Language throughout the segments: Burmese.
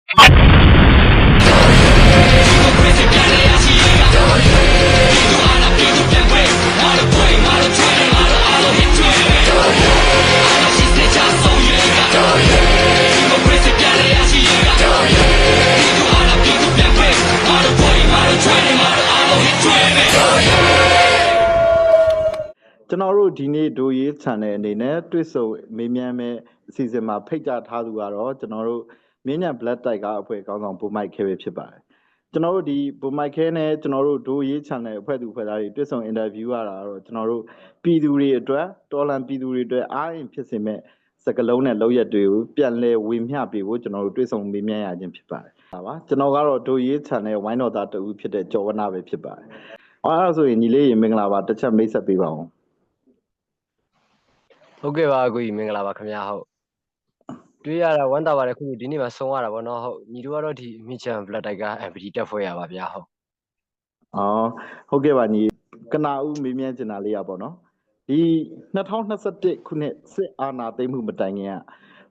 ကျွန်တော်တို့ဒီနေ့ဒိုရေး channel အနေနဲ့တွေ့ဆုံမေးမြန်းမဲ့အစီအစဉ်မှာဖိတ်ကြားထားသူကတော့ကျွန်တော်တို့မြင်းညံ Black Tiger အဖွဲ့ခေါင်းဆောင်ဘိုမိုက်ခဲပဲဖြစ်ပါတယ်ကျွန်တော်တို့ဒီဘိုမိုက်ခဲနဲ့ကျွန်တော်တို့ဒိုရေး channel အဖွဲ့သူဖွဲ့သားတွေတွေ့ဆုံအင်တာဗျူးရတာတော့ကျွန်တော်တို့ပြည်သူတွေအတွက်တော်လန်ပြည်သူတွေအတွက်အားရင်ဖြစ်စေမဲ့စကလုံးနဲ့လောက်ရက်တွေကိုပြန်လဲဝေမျှပေးဖို့ကျွန်တော်တို့တွေ့ဆုံမေးမြန်းရခြင်းဖြစ်ပါတယ်ဟုတ်ပါကျွန်တော်ကတော့ဒိုရေး channel ဝိုင်းတော်သားတူဖြစ်တဲ့ကျော်ဝနပဲဖြစ်ပါတယ်အဲ့ဒါဆိုရင်ညီလေးရေမင်္ဂလာပါတစ်ချက်မိတ်ဆက်ပေးပါဦးဟုတ်ကဲ့ပါကိုကြီးမင်္ဂလာပါခင်ဗျာဟုတ်တွေ့ရတာဝမ်းသာပါတယ်ခုဒီနေ့မှာဆုံးရတာဗောနော်ဟုတ်ညီတို့ကတော့ဒီမြင့်ချန် Black Tiger MPD တက်ဖွဲ့ရပါဗျာဟုတ်ဟုတ်ကဲ့ပါညီကနာဦးမေးမြန်းချင်တာလေးရပါတော့ဒီ2021ခုနှစ်စစ်အာဏာသိမ်းမှုမတိုင်ခင်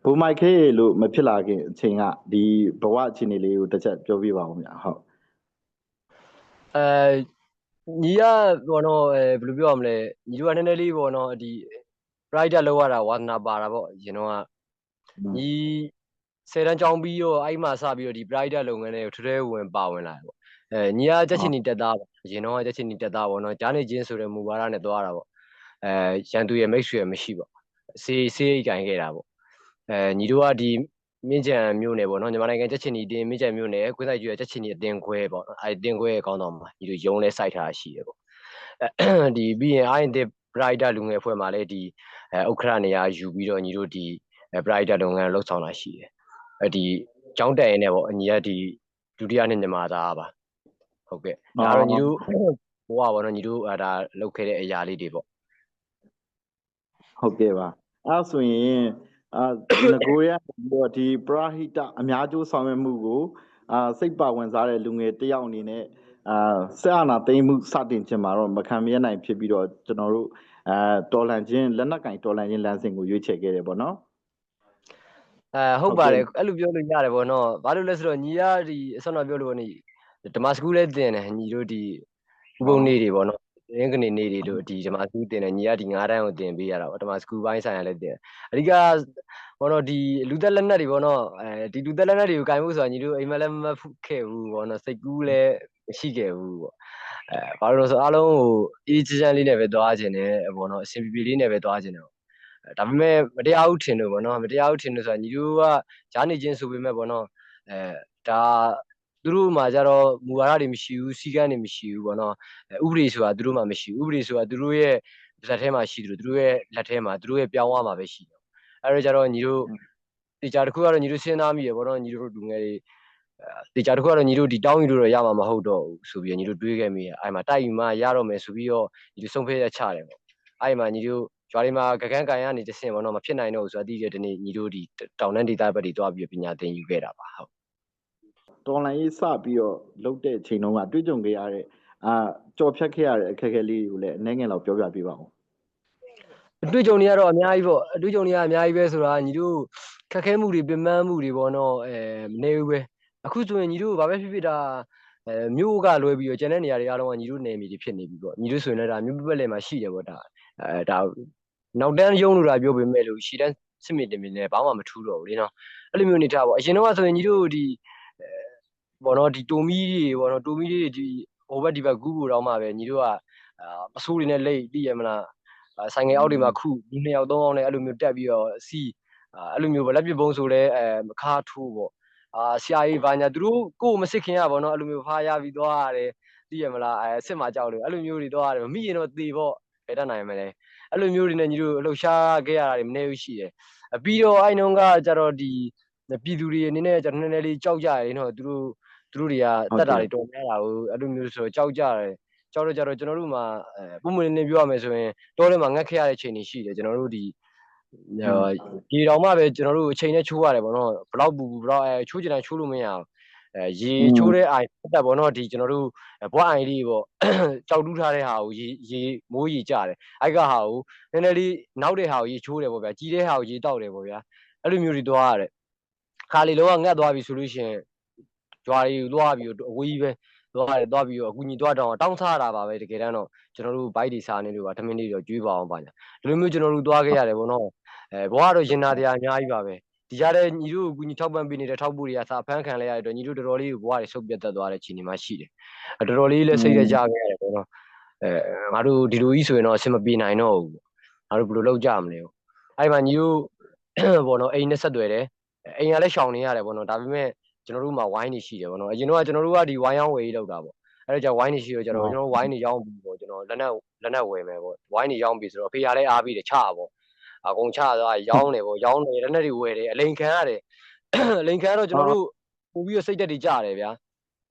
ကဘိုမိုက်ခဲလို့မဖြစ်လာခင်အချိန်ကဒီဘဝအခြေအနေလေးကိုတစ်ချက်ပြောပြပါဦးဗျာဟုတ်ညီကဘောနော်ဘယ်လိုပြောရမလဲညီတို့ကနည်းနည်းလေးဘောနော်ဒီ Pride လောက်ရတာဝါသနာပါတာပေါ့ရင်တော့ညီ10တန်းကျောင်းပြီးတော့အဲ့မှာစပြီးတော့ဒီ Pride လုပ်ငန်းတွေကိုထဲဝင်ပါဝင်လာတယ်ပေါ့ညီကချက်ချင်းနီတက်သားပေါ့ရင်တော့ချက်ချင်းနီတက်သားပေါ့နော်ကြားနေချင်းဆိုတဲ့မူဝါဒနဲ့သွားတာပေါ့ရန်သူရဲ့မိတ်ဆွေမရှိပေါ့စေးအိတ်ကင်ခဲ့တာပေါ့ညီတို့ကဒီမြင့်ချံမြို့နယ်ပေါ့နော်ညီမနိုင်ငံချက်ချင်းနီတင်းမြင့်ချံမြို့နယ်ခွေးဆိုင်ကျွေချက်ချင်းနီအတင်းခွဲပေါ့အဲ့အတင်းခွဲရဲ့ကောင်းတော်မှာညီတို့ရုံးလဲစိုက်ထားရှိတယ်ပေါ့ဒီပြီးရင် INT Pride လူငယ်အဖွဲ့မှာလည်းဒီဥက္ခရနေရာယူပြီးတော့ညီတို့ဒီ Pride လုပ်ငန်းလှုပ်ဆောင်တာရှိတယ်ဒီကျောင်းတက်ရင်းနဲ့ပေါ့အညီကဒီဒုတိယနှစ်ညီမသားပါဟုတ်ကဲ့ဒါတော့ညီတို့ဘဝပေါ့နော်ညီတို့ဒါလုပ်ခဲ့တဲ့အရာလေးတွေပေါ့ဟုတ်ကဲ့ပါအဲ့ဆိုရင်ငကိုရဒီပရာဟိတအများကျိုးဆောင်ရွက်မှုကိုစိတ်ပါဝင်စားတဲ့လူငယ်တယောက်အနေနဲ့ဆက်အာဏာသိမ်းမှုစတင်ခြင်းမှာတော့မခံမရနိုင်ဖြစ်ပြီးတော့ကျွန်တော်တို့တော်လှန်ခြင်းလက်နက်ကင်တော်လှန်ခြင်းလမ်းစဉ်ကိုရွေးချယ်ခဲ့တယ်ပေါ့နော်ဟုတ်ပါတယ်အဲ့လိုပြောလို့ရတယ်ပေါ့နော်ဘာလို့လဲဆိုတော့ညီကဒီအစွမ်းတော်ပြောလို့ပေါ့ညီဓမ္မစကူးလည်းတင်တယ်ညီတို့ဒီဥပုံနေတွေပေါ့နော်ရင်းကနေနေတွေတို့ဒီဓမ္မစကူးတင်တယ်ညီကဒီ9တန်းကိုတင်ပေးရတာပေါ့ဓမ္မစကူးပိုင်းဆိုင်ရာလည်းတင်အဓိကဘောနော်ဒီလူသက်လက်နက်တွေဘောနော်ဒီလူသက်လက်နက်တွေကိုကင်ဖို့ဆိုတာညီတို့အိမ်မက်လည်းမဖုခဲ့ဘူးဘောနော်စိတ်ကူးလည်းမရှိခဲ့ဘူးပေါ့ဘာလို့လဲဆိုအားလုံးကိုအေးချမ်းချမ်းလေးနဲ့ပဲသွားခြင်းတယ်ဘောနော်အဆင်ပြေပြေလေးနဲ့ပဲသွားခြင်းတယ်ဒါပေမဲ့မတရားဥထင်လို့ပေါ့နော်မတရားဥထင်လို့ဆိုတာညီတို့ကဂျားနေချင်းဆိုပေမဲ့ပေါ့နော်ဒါသူတို့မှာကြတော့မူဝါဒတွေမရှိဘူးစီကံတွေမရှိဘူးပေါ့နော်ဥပဒေဆိုတာသူတို့မှာမရှိဘူးဥပဒေဆိုတာသူတို့ရဲ့လက်ထဲမှာရှိတယ်သူတို့ရဲ့လက်ထဲမှာသူတို့ရဲ့ပြောင်းသွားမှာပဲရှိတယ်အဲ့တော့ကြတော့ညီတို့တေချာတစ်ခုကတော့ညီတို့စဉ်းစားမိရပေါ့နော်ညီတို့လူငယ်တွေတေချာတစ်ခုကတော့ညီတို့ဒီတောင်းယူလို့တော့ရမှာမဟုတ်တော့ဘူးဆိုပြီးညီတို့တွေးခဲ့မိရအဲ့မှာတိုက်ယူမှရတော့မယ်ဆိုပြီးတော့ညီတို့ဆုံးဖြတ်ချက်ချတယ်ပေါ့အဲ့မှာညီတို့ရွာတွေမှာကကန်းကန်ရနေတဆင်ပေါ့နော်မဖြစ်နိုင်တော့ဘူးဆိုတာသိရတဲ့နေ့ညီတို့ဒီတောင်တန်းဒေသဘက်တွေတွားပြီးပညာသင်ယူခဲ့တာပါဟုတ်တော်လိုင်းရေးစပြီးတော့လုတ်တဲ့ချိန်တုန်းကတွေ့ကြုံခဲ့ရတဲ့ကြော်ဖြတ်ခဲ့ရတဲ့အခက်အခဲလေးတွေကိုလည်းအနေငယ်လောက်ပြောပြပေးပါဦးတွေ့ကြုံနေရတော့အများကြီးပေါ့တွေ့ကြုံနေရအများကြီးပဲဆိုတာညီတို့ခက်ခဲမှုတွေပြင်ပန်းမှုတွေပေါ့နော်မနေဘူးပဲအခုဆိုရင်ညီတို့ဘာပဲဖြစ်ဖြစ်ဒါမြို့ကလွဲပြီးတော့ကျန်တဲ့နေရာတွေအားလုံးကညီတို့နယ်မြေတွေဖြစ်နေပြီပေါ့ညီတို့ဆိုရင်လည်းဒါမြို့ပတ်လည်မှာရှိတယ်ပေါ့ဒါနောက်တန်းရုံးလို့တာပြောပေမဲ့လို့ရှီတန်းစစ်မြေတင်မြင်နေဘာမှမထူးတော့ဘူးလေနော်အဲ့လိုမျိုးနေထားပေါ့အရင်တော့ဆိုရင်ညီတို့ဒီဘောနော်ဒီတိုမီတွေဘောနော်တိုမီတွေဒီဟိုဘက်ဒီဘက်ကူးဖို့တော့မှပဲညီတို့ကအဆိုးတွေနဲ့လိတ်သိရမလားဆိုင်ငယ်အောက်တွေမှာခုဒီ2ယောက်3ယောက်နဲ့အဲ့လိုမျိုးတက်ပြီးတော့စီအဲ့လိုမျိုးဗလက်ပြပုံးဆိုလဲခါထိုးပေါ့ဆရာကြီးဘာညာသူတို့ကိုယ်မစစ်ခင်ရပါတော့အဲ့လိုမျိုးဖားရပြီးသွားရတယ်သိရမလားစစ်မှာကြောက်လို့အဲ့လိုမျိုးတွေသွားရတယ်မမိရင်တော့သေပေါ့ဘယ်တတ်နိုင်မလဲအဲ့လိုမျိုးတွေနဲ့ညီတို့လှုပ်ရှားခဲ့ရတာတွေမနေဘူးရှိတယ်ပြီးတော့အဲ့နှုန်းကကြတော့ဒီပြည်သူတွေအနေနဲ့ကျွန်တော်နည်းနည်းလေးကြောက်ကြရတယ်နော်သူတို့တွေကတက်တာတွေတော်များတာကိုအဲ့လိုမျိုးဆိုကြောက်ကြတယ်ကြောက်တော့ကြတော့ကျွန်တော်တို့မှာပုံမှန်နေပြောရမယ်ဆိုရင်တောထဲမှာငတ်ခဲ့ရတဲ့ချိန်တွေရှိတယ်ကျွန်တော်တို့ဒီတော်မှပဲကျွန်တော်တို့အချိန်နဲ့ချိုးရတယ်ပေါ့နော်ဘလောက်ပူဘလောက်ချိုးချင်တိုင်းချိုးလို့မရအောင်ရေချိုးတဲ့အိုင်တက်ပေါ့နော်ဒီကျွန်တော်တို့ဘွားအိုင်လေးပေါ့ကြောက်တူးထားတဲ့ဟာကိုရေမိုးရေကြတယ်အဲ့ကဟာကိုနည်းနည်းလေးနောက်တဲ့ဟာကိုရေချိုးတယ်ပေါ့ဗျာကြီးတဲ့ဟာကိုရေတောက်တယ်ပေါ့ဗျာအဲ့လိုမျိုးတွေသွားရတယ် ခါလီလုံးကငတ်သွားပြီဆိုလို့ရှိရင်ကြွားရီသွားပြီးတော့အဝေးပဲသွားပြီးတော့အကူကြီးသွားတောင်းစားတာပါပဲတကယ်တမ်းတော့ကျွန်တော်တို့ဘိုက်တွေစားနေလို့ပါထမင်းတွေတော့ကျွေးပါအောင်ပါညာဒီလိုမျိုးကျွန်တော်တို့သွားခဲ့ရတယ်ဗောနော်ဘွားကတော့ရင်နာတရားအများကြီးပါပဲဒီကြားထဲညီတို့ကိုကူညီထောက်ပံ့ပေးနေတဲ့ထောက်ပို့တွေကစာဖမ်းခံလိုက်ရတဲ့အတွက်ညီတို့တော်တော်လေးကိုဘွားတွေဆုတ်ပြတ်သက်သွားတဲ့ခြေနေမှရှိတယ်တော်တော်လေးလည်းစိတ်ရကြခဲ့ရတယ်ဗောနော်ငါတို့ဒီလိုကြီးဆိုရင်တော့အဆင်မပြေနိုင်တော့ဘူးငါတို့ဘယ်လိုလုပ်ကြမလဲအဲ့မှာညီတို့ဗောနော်အိမ်နဲ့ဆက်သွယ်တယ်အိမ်ကလည်းရှောင်နေရတယ်ဗောနော်ဒါပေမဲ့ကျွန်တော်တို့မှာဝိုင်းနေရှိတယ်ဗောနော်အရင်တော့ကျွန်တော်တို့ကဒီဝိုင်းရောင်းဝယ်ရေးလုပ်တာဗောအဲ့ဒါကြောင့်ဝိုင်းနေရှိတော့ကျွန်တော်ဝိုင်းနေရောင်းပြီးဗောကျွန်တော်လက်နက်ဝယ်မယ်ဗောဝိုင်းနေရောင်းပြီးဆိုတော့ဖေရလည်းအားပြီးတယ်ချဗောအကုန်ချသွားရောင်းတယ်ဗောရောင်းတယ်လက်နက်တွေဝယ်တယ်အလိန်ခံရတယ်အလိန်ခံတော့ကျွန်တော်တို့ပို့ပြီးတော့စိတ်တက်တွေကြတယ်ဗျာ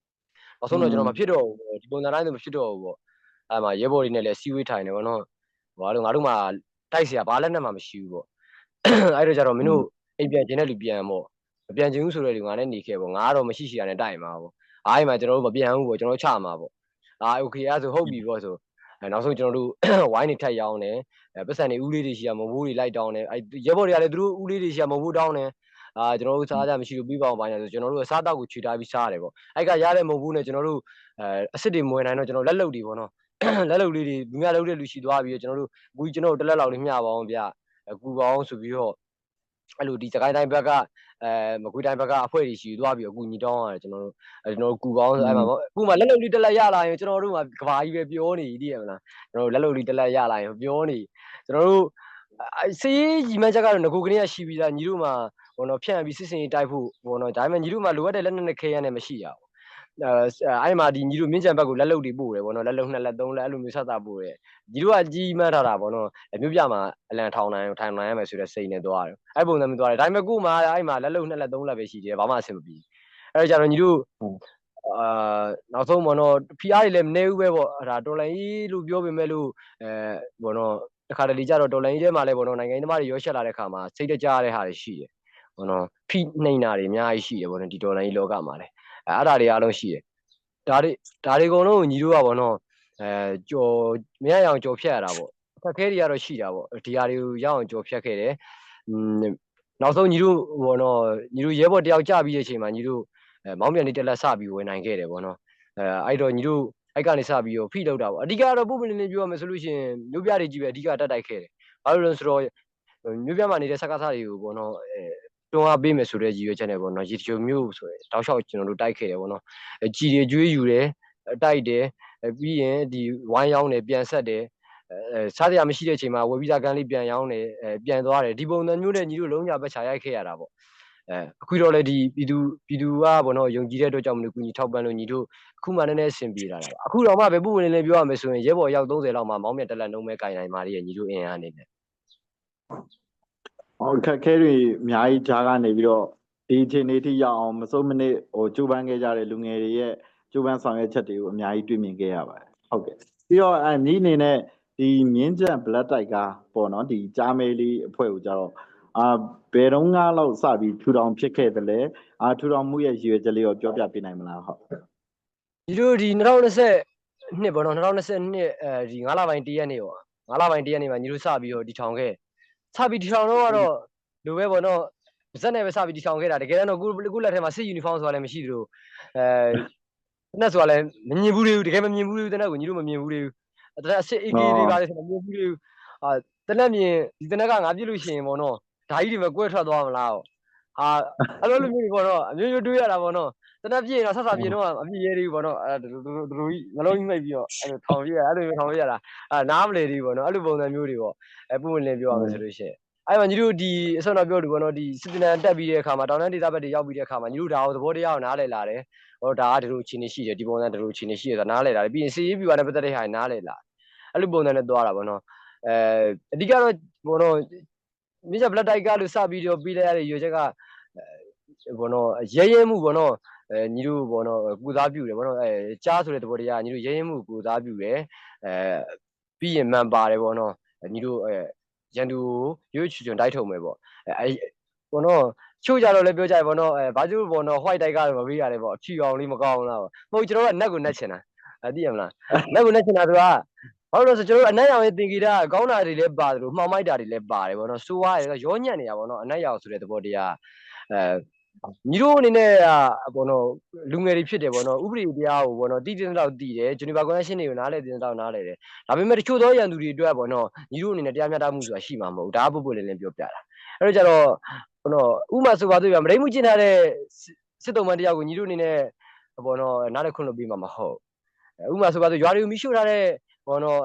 နောက်ဆုံးတော့ကျွန်တော်မဖြစ်တော့ဘူးဒီပုံစံတိုင်းဆိုမဖြစ်တော့ဘူးဗောအဲ့မှာရဲဘော်တွေနဲ့လည်းစီဝေးထိုင်တယ်ဗောနော်ဟိုငါတို့မှတိုက်เสียဘာလက်နက်မှမရှိဘူးဗောအဲ့တော့ကျတော့မင်းတို့အိမ်ပြန်ကျင်တဲ့လူပြန်ဗောမပြန်ချင်ဘူးဆိုတဲ့လူငါနဲ့နေခဲ့ဗောငါကတော့မရှိရတဲ့တိုက်မှာဗောအားမှာကျွန်တော်တို့မပြန်ဘူးဗောကျွန်တော်ချမှာဗောโอเคအဲ့ဆိုဟုတ်ပြီဗောဆိုနောက်ဆုံးကျွန်တော်တို့ဝိုင်းနေထက်ရောင်းတယ်ပတ်စံတွေဦးလေးတွေရှိရမဟုတ်ဘူးတွေလိုက်တောင်းတယ်အဲ့ရဲဘော်တွေကလည်းသူတို့ဦးလေးတွေရှိရမဟုတ်ဘူးတောင်းတယ်ကျွန်တော်တို့စားကြမရှိလို့ပြီးပါအောင်ပါညာဆိုကျွန်တော်တို့အစားတောက်ကိုခြေထားပြီးစားရတယ်ဗောအဲ့ကရတဲ့မဟုတ်ဘူးနဲ့ကျွန်တော်တို့အစ်စ်တွေမွေးနိုင်တော့ကျွန်တော်လက်လုတ်တွေဗောနော်လက်လုတ်လေးတွေလူများလုတ်တဲ့လူရှိသွားပြီးကျွန်တော်တို့ဘူးကျွန်တော်တို့တလက်လောက်လေးမျှပါအောင်ဗျကူပါအောင်ဆိုပြီးတော့အဲ့လိုဒီစကိုင်းတိုင်းဘက်ကမကွေးတိုင်းဘက်ကအဖွဲ့တွေရှိသွားပြီးအကူညီတောင်းရတယ်ကျွန်တော်တို့ကူပေါင်းဆိုအဲ့မှာအခုမှလက်လုံလေးတက်လက်ရလာရင်ကျွန်တော်တို့ကကဘာကြီးပဲပြောနေတည်ရမလားကျွန်တော်တို့လက်လုံလေးတက်လက်ရလာရင်ပြောနေကျွန်တော်တို့စေးရီမန်းချက်ကတော့ငကိုကနေရှိပြီးသားညီတို့မှာဟိုတော့ဖြန့်ပြီးစစ်စင်ရေးတိုက်ဖို့ဟိုတော့ဒါပေမဲ့ညီတို့မှာလိုအပ်တဲ့လက်နက်နဲ့ခဲရမ်းနဲ့မရှိရဘူးအဲ့မှာဒီညီတို့မြင့်ကြံဘက်ကိုလက်လုံတွေပို့တယ်ဗောနော်လက်လုံ2လက်3လက်အဲ့လိုမျိုးဆက်တာပို့တယ်ညီတို့ကကြီးမှန်းထားတာဗောနော်မြို့ပြမှာအလံထောင်နိုင်ရမယ်ဆိုတဲ့စိတ်နဲ့သွားတယ်အဲ့ပုံစံမျိုးသွားတယ်ဒါပေမဲ့ကို့မှာအဲ့မှာလက်လုံ2လက်3လက်ပဲရှိတယ်ဘာမှအဆင်မပြေအဲ့တော့ကျတော့ညီတို့နောက်ဆုံးဗောနော်ဖီအားတွေလည်းမနေဘူးပဲဗောဒါတော်လိုင်းကြီးလို့ပြောပေမဲ့လို့ဗောနော်တခါတလေကြတော့တော်လိုင်းကြီးထဲမှာလည်းဗောနော်နိုင်ငံသမားတွေရောရှက်လာတဲ့ခါမှာစိတ်တကြတဲ့ဟာတွေရှိတယ်ဗောနော်ဖိနှိမ့်တာတွေအများကြီးရှိတယ်ဗောနော်ဒီတော်လိုင်းကြီးလောကမှာလည်းအဲ့ဒါတွေအားလုံးရှိတယ်ဒါတွေအကုန်လုံးညီတို့ကဗောနော်ကြော်မရအောင်ကြော်ဖြတ်ရတာဗောအခက်ခဲတွေကတော့ရှိတာဗောဒီဟာတွေကိုရအောင်ကြော်ဖြတ်ခဲ့တယ်နောက်ဆုံးညီတို့ဗောနော်ညီတို့ရဲဘော်တယောက်ကြပြီးတဲ့အချိန်မှာညီတို့မောင်းပြန်နေတက်လက်စပြီးဝင်နိုင်ခဲ့တယ်ဗောနော်အဲ့တော့ညီတို့အဲ့ကနေစပြီးတော့ဖိလောက်တာဗောအဓိကတော့ပုံမှန်လေးပြောရမယ်ဆိုလို့ရှိရင်မြို့ပြတွေကြီးပဲအဓိကတက်တိုက်ခဲ့တယ်ဘာလို့လဲဆိုတော့မြို့ပြမှာနေတဲ့စကားစားတွေကိုဗောနော်တွန်းအားပေးမယ်ဆိုတဲ့ရည်ရွယ်ချက်နဲ့ပေါ့နော်ရေချိုမျိုးဆိုရင်တောက်လျှောက်ကျွန်တော်တို့တိုက်ခဲ့တယ်ပေါ့နော်ကြည်တွေကျွေးယူတယ်တိုက်တယ်ပြီးရင်ဒီဝိုင်းရောင်းတယ်ပြန်ဆက်တယ်စားရမရှိတဲ့အချိန်မှာဝယ်ပြီးသားကန်းလေးပြန်ရောင်းတယ်ပြန်သွားတယ်ဒီပုံစံမျိုးနဲ့ညီတို့လုံးညာပတ်ချာရိုက်ခဲ့ရတာပေါ့အခုတော့လေဒီပြည်သူကပေါ့နော်ယုံကြည်တဲ့အတွက်ကြောင့်မလို့ကူညီထောက်ပံ့လို့ညီတို့အခုမှနည်းနည်းအဆင်ပြေလာတာပါအခုတော့မှပဲပုံဝင်လေးပြောရမယ်ဆိုရင်ရဲဘော်ရောက်30လောက်မှမောင်းမြတ်တက်လက်နှုံးမဲကင်နိုင်ပါလေညီတို့အင်အားအနေနဲ့အခက်ခဲတွေအများကြီးကြားကနေပြီးတော့ဒီအခြေအနေထိရောက်အောင်မစိုးမနစ်ဟိုကြိုးပမ်းခဲ့ကြတဲ့လူငယ်တွေရဲ့ကြိုးပမ်းဆောင်ရွက်ချက်တွေကိုအများကြီးတွေ့မြင်ခဲ့ရပါတယ်ဟုတ်ကဲ့ပြီးတော့မြင်းအနေနဲ့ဒီမြင်းကျန် black တိုက်ကပေါ့နော်ဒီကြားမဲလေးအဖွဲ့ကိုကြတော့ဘယ်တော့လောက်စပြီးထူထောင်ဖြစ်ခဲ့တယ်လဲထူထောင်မှုရဲ့ရည်ရွယ်ချက်လေးကိုပြောပြပေးနိုင်မလားဟုတ်ဒီလိုဒီ2020နှစ်ပေါ့နော်2022ဒီ9လပိုင်း1ရက်နေ့ပေါ့9လပိုင်း1ရက်နေ့မှာညီတို့စပြီးတော့ဒီထောင်ခဲ့စပြီးဒီထောင်တော့ကတော့လူပဲပေါ့နော်ဇက်နဲ့ပဲစပြီးဒီထောင်ခဲ့တာတကယ်တော့ခုလက်ထဲမှာစစ်ယူနီဖောင်းဆိုတာလည်းမရှိသလိုနဲ့ဆိုတာလည်းမမြင်ဘူးလေတကယ်မမြင်ဘူးလေတနက်ကိုညီတို့မမြင်ဘူးလေတနက်စစ် AK တွေပါလေဆိုတော့မမြင်ဘူးလေတနက်မြင်ဒီတနက်ကငါပြစ်လို့ရှိရင်ပေါ့နော်ဓာကြီးတွေမကွဲထွက်သွားမလားအဲ့လိုမျိုးပေါ့နော်အမျိုးမျိုးတွေးရတာပေါ့နော်တနက်ပြည့်တော့ဆက်ပြည့်တော့အပြည့်ရဲသေးဘူးပေါ့နော်အဲ့ဒါတို့ကြီးနှလုံးကြီးမိတ်ပြီးတော့အဲ့လိုထောင်ပြရအဲ့လိုထောင်ပြရတာနားမလဲသေးဘူးပေါ့နော်အဲ့လိုပုံစံမျိုးတွေပေါ့ပုံဝင်လင်းပြောရမယ်ဆိုလို့ရှိရင်အဲ့မှာညီတို့ဒီအစောတော့ပြောလို့ပေါ့နော်ဒီစစ်တနန်တက်ပြီးတဲ့အခါမှာတောင်တန်းဒေသဘက်တွေရောက်ပြီးတဲ့အခါမှာညီတို့ဒါကိုသဘောတရားကိုနားလည်လာတယ်ဟောဒါကဒီလိုအခြေအနေရှိတယ်ဒီပုံစံဒီလိုအခြေအနေရှိတယ်ဆိုတာနားလည်လာတယ်ပြီးရင်စီရေးပြပါနဲ့ပတ်သက်တဲ့ဟာနားလည်လာအဲ့လိုပုံစံနဲ့သွားတာပေါ့နော်အဓိကတော့ဘောနော်မြစ်ကျ black တိုက်ကလို့စပြီးတော့ပြီးလိုက်ရတဲ့ရွေချက်ကဘောနော်ရဲမှုဘောနော်ညီတို့ဘောနော်ကုသားပြုတယ်ဘောနော်ကြားဆိုတဲ့သဘောတရားညီတို့ရဲမှုကုသားပြုတယ်ပြီးရင်မှန်ပါတယ်ဘောနော်ညီတို့ရန်သူရွေးချွန်တိုက်ထုံမယ်ပေါ့ဘောနော်ချို့ကြတော့လည်းပြောကြတယ်ဘောနော်ဘာကျိုးဘောနော် white တိုက်ကတော့မပေးရတယ်ပေါ့အဖြူအောင်လေးမကောင်းလားပေါ့မဟုတ်ကျွန်တော်ကနက်ကိုနက်ချင်တာသိရမလားနက်ကိုနက်ချင်တာဆိုတာဘာလို့လဲဆိုကျွန်တော်တို့အနက်ရောင်ရဲ့သင်္ကေတကောင်းတာတွေလည်းပါတယ်လို့မှောင်မိုက်တာတွေလည်းပါတယ်ဗောနော်စိုးရတယ်ရောညံ့နေတာဗောနော်အနက်ရောင်ဆိုတဲ့သဘောတရား ညီတို့အနေနဲ့ဘောနော်လူငယ်တွေဖြစ်တယ်ဘောနော်ဥပဒေတရားကိုဘောနော်တည်တဲ့တော့တည်တယ်ဂျနီဗာကွန်ဗင်းရှင်းတွေကိုနားလဲတဲ့တော့နားလဲတယ်ဒါပေမဲ့တချို့သောရန်သူတွေအတွက်ဘောနော်ညီတို့အနေနဲ့တရားမျှတမှုဆိုတာရှိမှာမဟုတ်ဒါကပုတ်ပုတ်လင်းလင်းပြောပြတာအဲ့တော့ကျတော့ဘောနော်ဥမာဆိုပါတော့ပြမရိမှုကျင့်ထားတဲ့စစ်တုံးမန်တယောက်ကိုညီတို့အနေနဲ့ဘောနော်နားလဲခွင့်လို့ပြီးမှာမဟုတ်ဥမာဆိုပါတော့ရွာတွေကိုမိရှို့ထားတဲ့ဘောနော်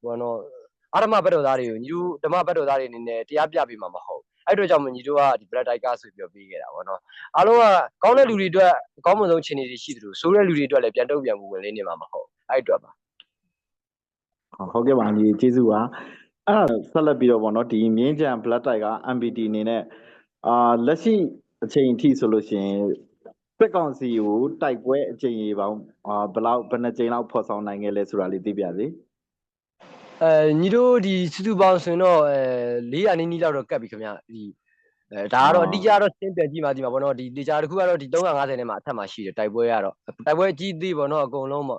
ဘောနော်အာရမဘတ်တော်သားတွေကိုညီတို့ဓမ္မဘတ်တော်သားတွေအနေနဲ့တရားပြပေးမှာမဟုတ်အဲ့တော့ကြောင့်ညီတို့ကဒီ black tiger ဆိုပြီးပေးခဲ့တာပေါ့နော်အားလုံးကကောင်းတဲ့လူတွေအတွက်အကောင်းမွန်ဆုံးခြေနေတွေရှိသလိုဆိုးတဲ့လူတွေအတွက်လည်းပြန်တုံ့ပြန်မှုဝင်လေးနေမှာမဟုတ်အဲ့အတွက်ပါဟုတ်ကဲ့ပါညီကျေးဇူးပါအဲ့ဒါဆက်လက်ပြီးတော့ဗောနော်ဒီမြင်းကြံ black tiger MPT အနေနဲ့လက်ရှိအချိန်အထိဆိုလို့ရှိရင်စစ်ကောင်စီကိုတိုက်ပွဲအကြိမ်ရေပေါင်းဘယ်နှကြိမ်လောက်ဖော်ဆောင်နိုင်ခဲ့လဲဆိုတာလေးသိပြစေညီတို့ဒီစုစုပေါင်းဆိုရင်တော့400နီးလောက်တော့ကတ်ပြီခင်ဗျဒီဒါကတော့အတိအကျတော့ရှင်းပြန်ကြည့်မှဒီမှာပေါ့နော်ဒီတေချာတစ်ခုကတော့ဒီ350ထဲမှာအထက်မှာရှိတယ်တိုက်ပွဲကတော့တိုက်ပွဲအကြီးသေးပေါ့နော်အကုန်လုံးပေါ့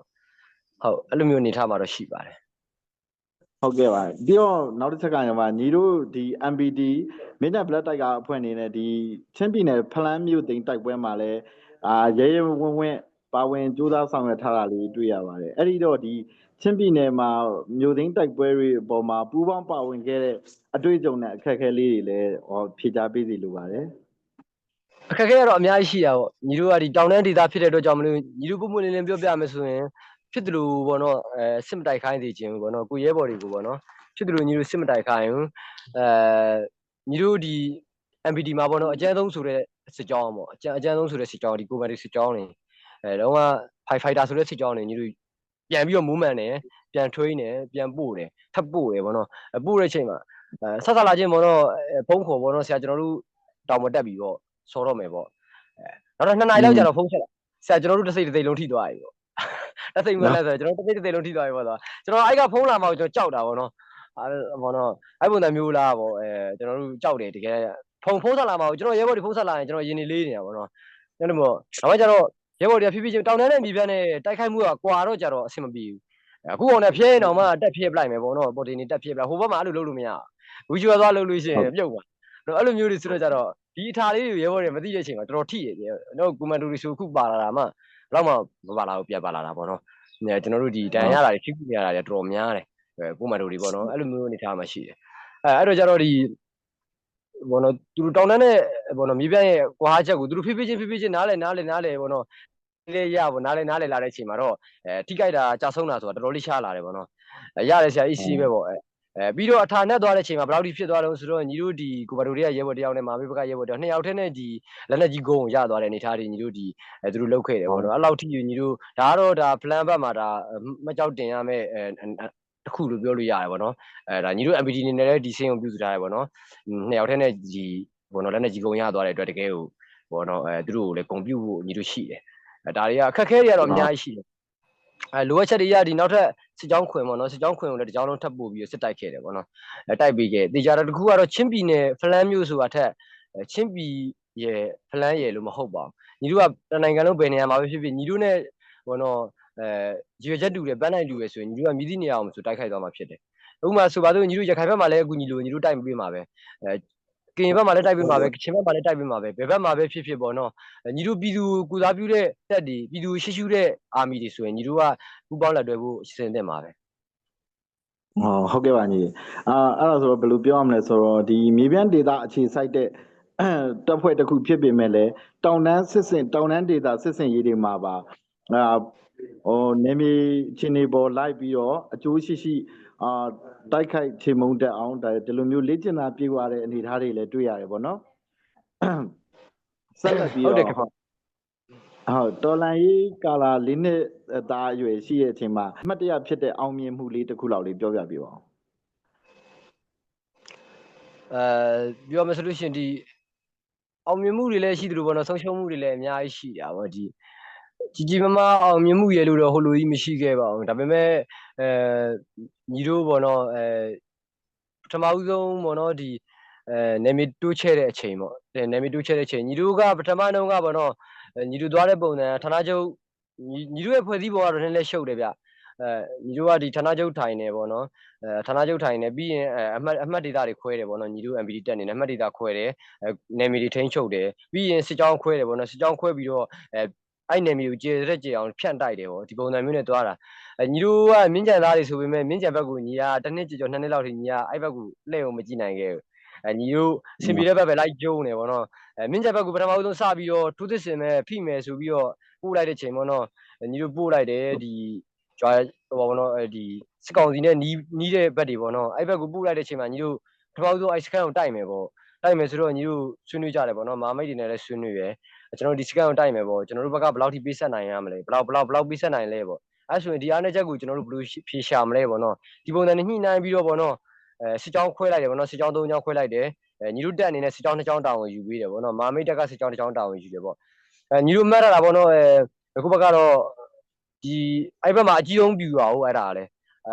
ဟုတ်အဲ့လိုမျိုးနေထားမှာတော့ရှိပါတယ်ဟုတ်ကဲ့ပါပြီးတော့နောက်တစ်ချက်ကညီတို့ဒီ MPT မင်းတပ် black tiger အဖွဲ့အနေနဲ့ဒီချင်းပြည်နယ်ဖလန်းမြို့သိမ်းတိုက်ပွဲမှာလည်းရဲရဲဝင့်ပါဝင်ကြိုးစားဆောင်ရွက်ထားတာလေးတွေ့ရပါတယ်အဲ့ဒီတော့ဒီချင်းပြည်နယ်မှာမြို့သိမ်းတိုက်ပွဲတွေအပေါ်မှာပူးပေါင်းပါဝင်ခဲ့တဲ့အတွေ့အကြုံနဲ့အခက်အခဲလေးတွေလည်းဖြေကြားပေးစီလိုပါတယ်အခက်အခဲကတော့အများကြီးရှိတာပေါ့ညီတို့ကဒီတောင်တန်းဒေသဖြစ်တဲ့အတွက်ကြောင့်မလို့ညီတို့ပုံမှန်လင်းပြောပြမယ်ဆိုရင်ဖြစ်တယ်လို့ပေါ့နော်စစ်မတိုက်ခိုင်းသေးခြင်းပေါ့နော်ကိုရဲဘော်တွေကိုပေါ့နော်ဖြစ်တယ်လို့ညီတို့စစ်မတိုက်ခိုင်းဘူးညီတို့ဒီ MPT မှာပေါ့နော်အကျဉ်းဆုံးဆိုတဲ့စစ်ကြောင်းပေါ့အကျဉ်းဆုံးဆိုတဲ့စစ်ကြောင်းဒီကိုမန်ဒီစစ်ကြောင်းနေတော့က fighter ဆိုတဲ့စစ်ကြောင်းနေညီတို့ပြန်ပြီးတော့ movement နေပြန် train နေပြန်ပို့တယ်ထပ်ပို့တယ်ပေါ့နော်ပို့တဲ့အချိန်မှာဆက်ဆက်လာခြင်းပေါ့နော်ဖုန်းခေါ်ပေါ့နော်ဆရာကျွန်တော်တို့တောင်မတက်ပြီပေါ့ဆော်တော့မယ်ပေါ့နောက်တော့2နာရီလောက်ကြာတော့ဖုန်းဆက်လာဆရာကျွန်တော်တို့တစ်စိတ်တစ်စိတ်လုံးထိသွားပြီပေါ့တစ်စိတ်မလဲဆိုကျွန်တော်တစ်စိတ်တစ်စိတ်လုံးထိသွားပြီပေါ့ကျွန်တော်အဲ့ကဖုန်းလာမှကျွန်တော်ကြောက်တာပေါ့နော်ဘောနော်အဲ့ပုံစံမျိုးလားပေါ့ကျွန်တော်တို့ကြောက်တယ်တကယ်ဖုန်းဆက်လာမှကျွန်တော်ရဲဘော်တွေဖုန်းဆက်လာရင်ကျွန်တော်ရင်နေလေးနေတာပေါ့နော်အဲ့လိုပေါ့နောက်မှကျတော့ရဲဘော်တွေကဖြည်းဖြည်းချင်းတောင်တန်းနဲ့မြေပြန့်နဲ့တိုက်ခိုက်မှုကကွာတော့ကြတော့အဆင်မပြေဘူးအခုကောင်နဲ့ဖျဲရင်တော့မှတက်ဖျက်ပလိုက်မယ်ပေါ့နော်ပေါ်တင်နေတက်ဖျက်ပလိုက်ဟိုဘက်မှာအဲ့လိုလုပ်လို့မရဘူးဝီချူသွားလုပ်လို့ရှိရင်ပြုတ်သွားအဲ့လိုမျိုးတွေဆိုတော့ကြတော့ဒီအထာလေးတွေရဲဘော်တွေမသိတဲ့အချိန်မှာတော်တော်ထိရတယ်တော့ကွန်မန်ဒိုတွေဆိုခုပါလာတာမှတော့မှမပါလာဘူးပြန်ပါလာတာပေါ့နော်ကျွန်တော်တို့ဒီတန်ရတာတွေထိခုနေရတာတွေတော်တော်များတယ်ကွန်မန်ဒိုတွေပေါ့နော်အဲ့လိုမျိုးအနေထားမှရှိတယ်အဲ့တော့ကြတော့ဒီဘောနော်သူတို့တောင်တန်းနဲ့ဘောနော်မြေပြန့်ရဲ့ကွာချက်ကိုသူတို့ဖြည်းဖြည်းချင်းနားလဲဘောနော်လေးရပေါ့နားလဲလာတဲ့အချိန်မှာတော့ထိကြိုက်တာကြာဆုံးတာဆိုတာတော်တော်လေးရှားလာတယ်ပေါ့နော်ရတယ်ဆရာ EC ပဲပေါ့ပြီးတော့အထာနဲ့သွားတဲ့အချိန်မှာဘယ်လောက်ထိဖြစ်သွားတော့ဆိုတော့ညီတို့ဒီကိုဘာတို့တွေကရဲဘော်တယောက်နဲ့မာမေဘကရဲဘော်တယောက်2ယောက်ထဲနဲ့ဒီလက်နက်ကြီးကုန်းကိုရသွားတဲ့အနေထားတွေညီတို့ဒီသူတို့လောက်ခဲ့တယ်ပေါ့နော်အဲ့လောက်ထိညီတို့ဒါကတော့ဒါ plan ဘက်မှာဒါမကြောက်တင်ရမယ့်တခုလို့ပြောလို့ရတယ်ပေါ့နော်ဒါညီတို့ MPT နေနဲ့လည်းဒီစင်းကိုပြုစုထားတယ်ပေါ့နော်2ယောက်ထဲနဲ့ဒီပေါ့နော်လက်နက်ကြီးကုန်းရသွားတဲ့အတွက်တကယ်ကိုပေါ့နော်သူတို့ကိုလည်းဂုံပြုတ်ဖို့ညီတို့ရှိတယ်ဒါတွေကအခက်ခဲတွေကတော့အများကြီးရှိတယ်လိုအပ်ချက်တွေရဒီနောက်ထပ်စစ်ကြောင်းခွင်ပေါ့နော်စစ်ကြောင်းခွင်ကိုလည်းတစ်ကြောင်းလုံးထပ်ပို့ပြီးစစ်တိုက်ခဲ့တယ်ပေါ့နော်တိုက်ပြီးခဲ့တေချာတော့တခုကတော့ချင်းပြည်နယ်ဖလန်းမြို့ဆိုတာထက်ချင်းပြည်ရဲ့ဖလန်းရဲ့လို့မဟုတ်ပါဘူးညီတို့ကနိုင်ငံလုံးဘယ်နေရာမှာပဲဖြစ်ဖြစ်ညီတို့နဲ့ပေါ့နော်ရွေချက်တူတယ်ပန်းနိုင်တူတယ်ဆိုရင်ညီတို့ကမြည်သည့်နေရာအောင်ဆိုတိုက်ခိုက်သွားမှာဖြစ်တယ်ဥပမာဆိုပါတော့ညီတို့ရခိုင်ဘက်မှာလည်းအခုညီတို့တိုက်မပေးမှာပဲကရင်ဘက်မှာလည်းတိုက်ပေးမှာပဲကချင်ဘက်မှာလည်းတိုက်ပေးမှာပဲဘယ်ဘက်မှာပဲဖြစ်ပေါ့နော်ညီတို့ပြည်သူကုစားပြုတဲ့တက်တွေပြည်သူရှိရှုတဲ့အာမီတွေဆိုရင်ညီတို့ကပူပေါင်းလက်တွဲဖို့စီစဉ်သင့်ပါပဲဟုတ်ကဲ့ပါညီအဲ့ဒါဆိုတော့ဘယ်လိုပြောရမလဲဆိုတော့ဒီမြေပြန့်ဒေတာအခြေစိုက်တဲ့တပ်ဖွဲ့တစ်ခုဖြစ်ပေမဲ့လည်းတောင်တန်းဒေတာစစ်စင်ရေးတွေမှာပါနေမီချင်းနေပေါ်လိုက်ပြီးတော့အကျိုးရှိတိုက်ခိုက်ချေမှုန်းတက်အောင်ဒီလိုမျိုးလေ့ကျင့်တာပြေးသွားတဲ့အနေအထားတွေလည်းတွေ့ရတယ်ပေါ့နော်ဆက်လက်ပြီးတော့ဟုတ်တော်လန်ရေးကာလာ၄နှစ်သားအရွယ်ရှိတဲ့အချိန်မှာအမှတ်တရဖြစ်တဲ့အောင်မြင်မှုလေးတစ်ခုလောက်လေးပြောပြပေးပါဦးပြောမယ်ဆိုလို့ရှိရင်ဒီအောင်မြင်မှုတွေလည်းရှိသလိုပေါ့နော်ဆုံးရှုံးမှုတွေလည်းအများကြီးရှိတာပေါ့ဒီကြီးမားအောင်မြင်မှုရလို့တော့ဟိုလိုကြီးမရှိခဲ့ပါဘူးဒါပေမဲ့ညီတို့ပေါ့နော်ပထမဦးဆုံးပေါ့နော်ဒီနေမီတိုးချဲတဲ့အချိန်ပေါ့နေမီတိုးချဲတဲ့အချိန်ညီတို့ကပထမတုန်းကပေါ့နော်ညီတို့သွားတဲ့ပုံစံဌာနချုပ်ညီတို့ရဲ့ဖွဲ့စည်းပုံကတော့နည်းနည်းရှုပ်တယ်ဗျ ညီတို့ကဒီဌာနချုပ်ထိုင်နေပေါ့နော်ဌာနချုပ်ထိုင်နေပြီးရင်အမှတ်ဒေတာတွေခွဲတယ်ပေါ့နော်ညီတို့ MPD တက်နေတယ်အမှတ်ဒေတာခွဲတယ်နယ်မြေတွေထိန်းချုပ်တယ်ပြီးရင်စစ်ကြောင်းခွဲတယ်ပေါ့နော်စစ်ကြောင်းခွဲပြီးတော့အဲ့နယ်မြေကိုကျေတဲ့ကျေအောင်ဖြန့်တိုက်တယ်ပေါ့ဒီပုံစံမျိုးနဲ့သွားတာညီတို့ကမြင်းကြံသားတွေဆိုပေမဲ့မြင်းကြံဘက်ကိုညီကတစ်နှစ်ကျော်2နှစ်လောက်ထိညီကအဲ့ဘက်ကိုလှည့်အောင်မကြည့်နိုင်ခဲ့ဘူးညီတို့စင်ပြေတဲ့ဘက်ပဲလိုက်ကျုံနေပေါ့နော်မြင်းကြံဘက်ကိုပထမဆုံးစပြီးတော့ထိုးသစ်စင်မဲ့ဖိမယ်ဆိုပြီးတော့ပို့လိုက်တဲ့ချိန်ပေါ့နော်ညီတို့ပို့လိုက်တယ်ဒီကျွာဟိုပေါ့နော်ဒီစစ်ကောင်စီနဲ့နီးတဲ့ဘက်တွေပေါ့နော်အဲ့ဘက်ကိုပို့လိုက်တဲ့ချိန်မှာညီတို့ပထမဆုံးအဲ့စကန်ကိုတိုက်မယ်ပေါ့တိုက်မယ်ဆိုတော့ညီတို့ဆွေးနွေးကြတယ်ပေါ့နော်မာမိတ်တွေနဲ့လည်းဆွေးနွေးရယ်ကျွန်တော်ဒီစကန်ကိုတိုက်မယ်ပေါ့ကျွန်တော်တို့ဘက်ကဘယ်လောက်ထိပေးဆက်နိုင်ရမလဲဘယ်လောက်ပေးဆက်နိုင်လဲပေါ့အဲ့ဆိုရင်ဒီအားနဲ့ချက်ကိုကျွန်တော်တို့ဘယ်လိုဖြေရှာမလဲပေါ့နော်ဒီပုံစံနဲ့ညှိနှိုင်းပြီးတော့ပေါ့နော်စစ်ကြောင်းခွဲလိုက်တယ်ပေါ့နော်စစ်ကြောင်း3ကြောင်းခွဲလိုက်တယ်ညီတို့တက်အနေနဲ့စစ်ကြောင်း2ကြောင်းတာဝန်ယူပေးတယ်ပေါ့နော်မာမိတ်တက်ကစစ်ကြောင်း1ကြောင်းတာဝန်ယူတယ်ပေါ့ညီတို့မှတ်ရတာပေါ့နော်အခုဘက်ကတော့ဒီအဲ့ဘက်မှာအကြီးဆုံးပြူပါဟုတ်အဲ့ဒါလည်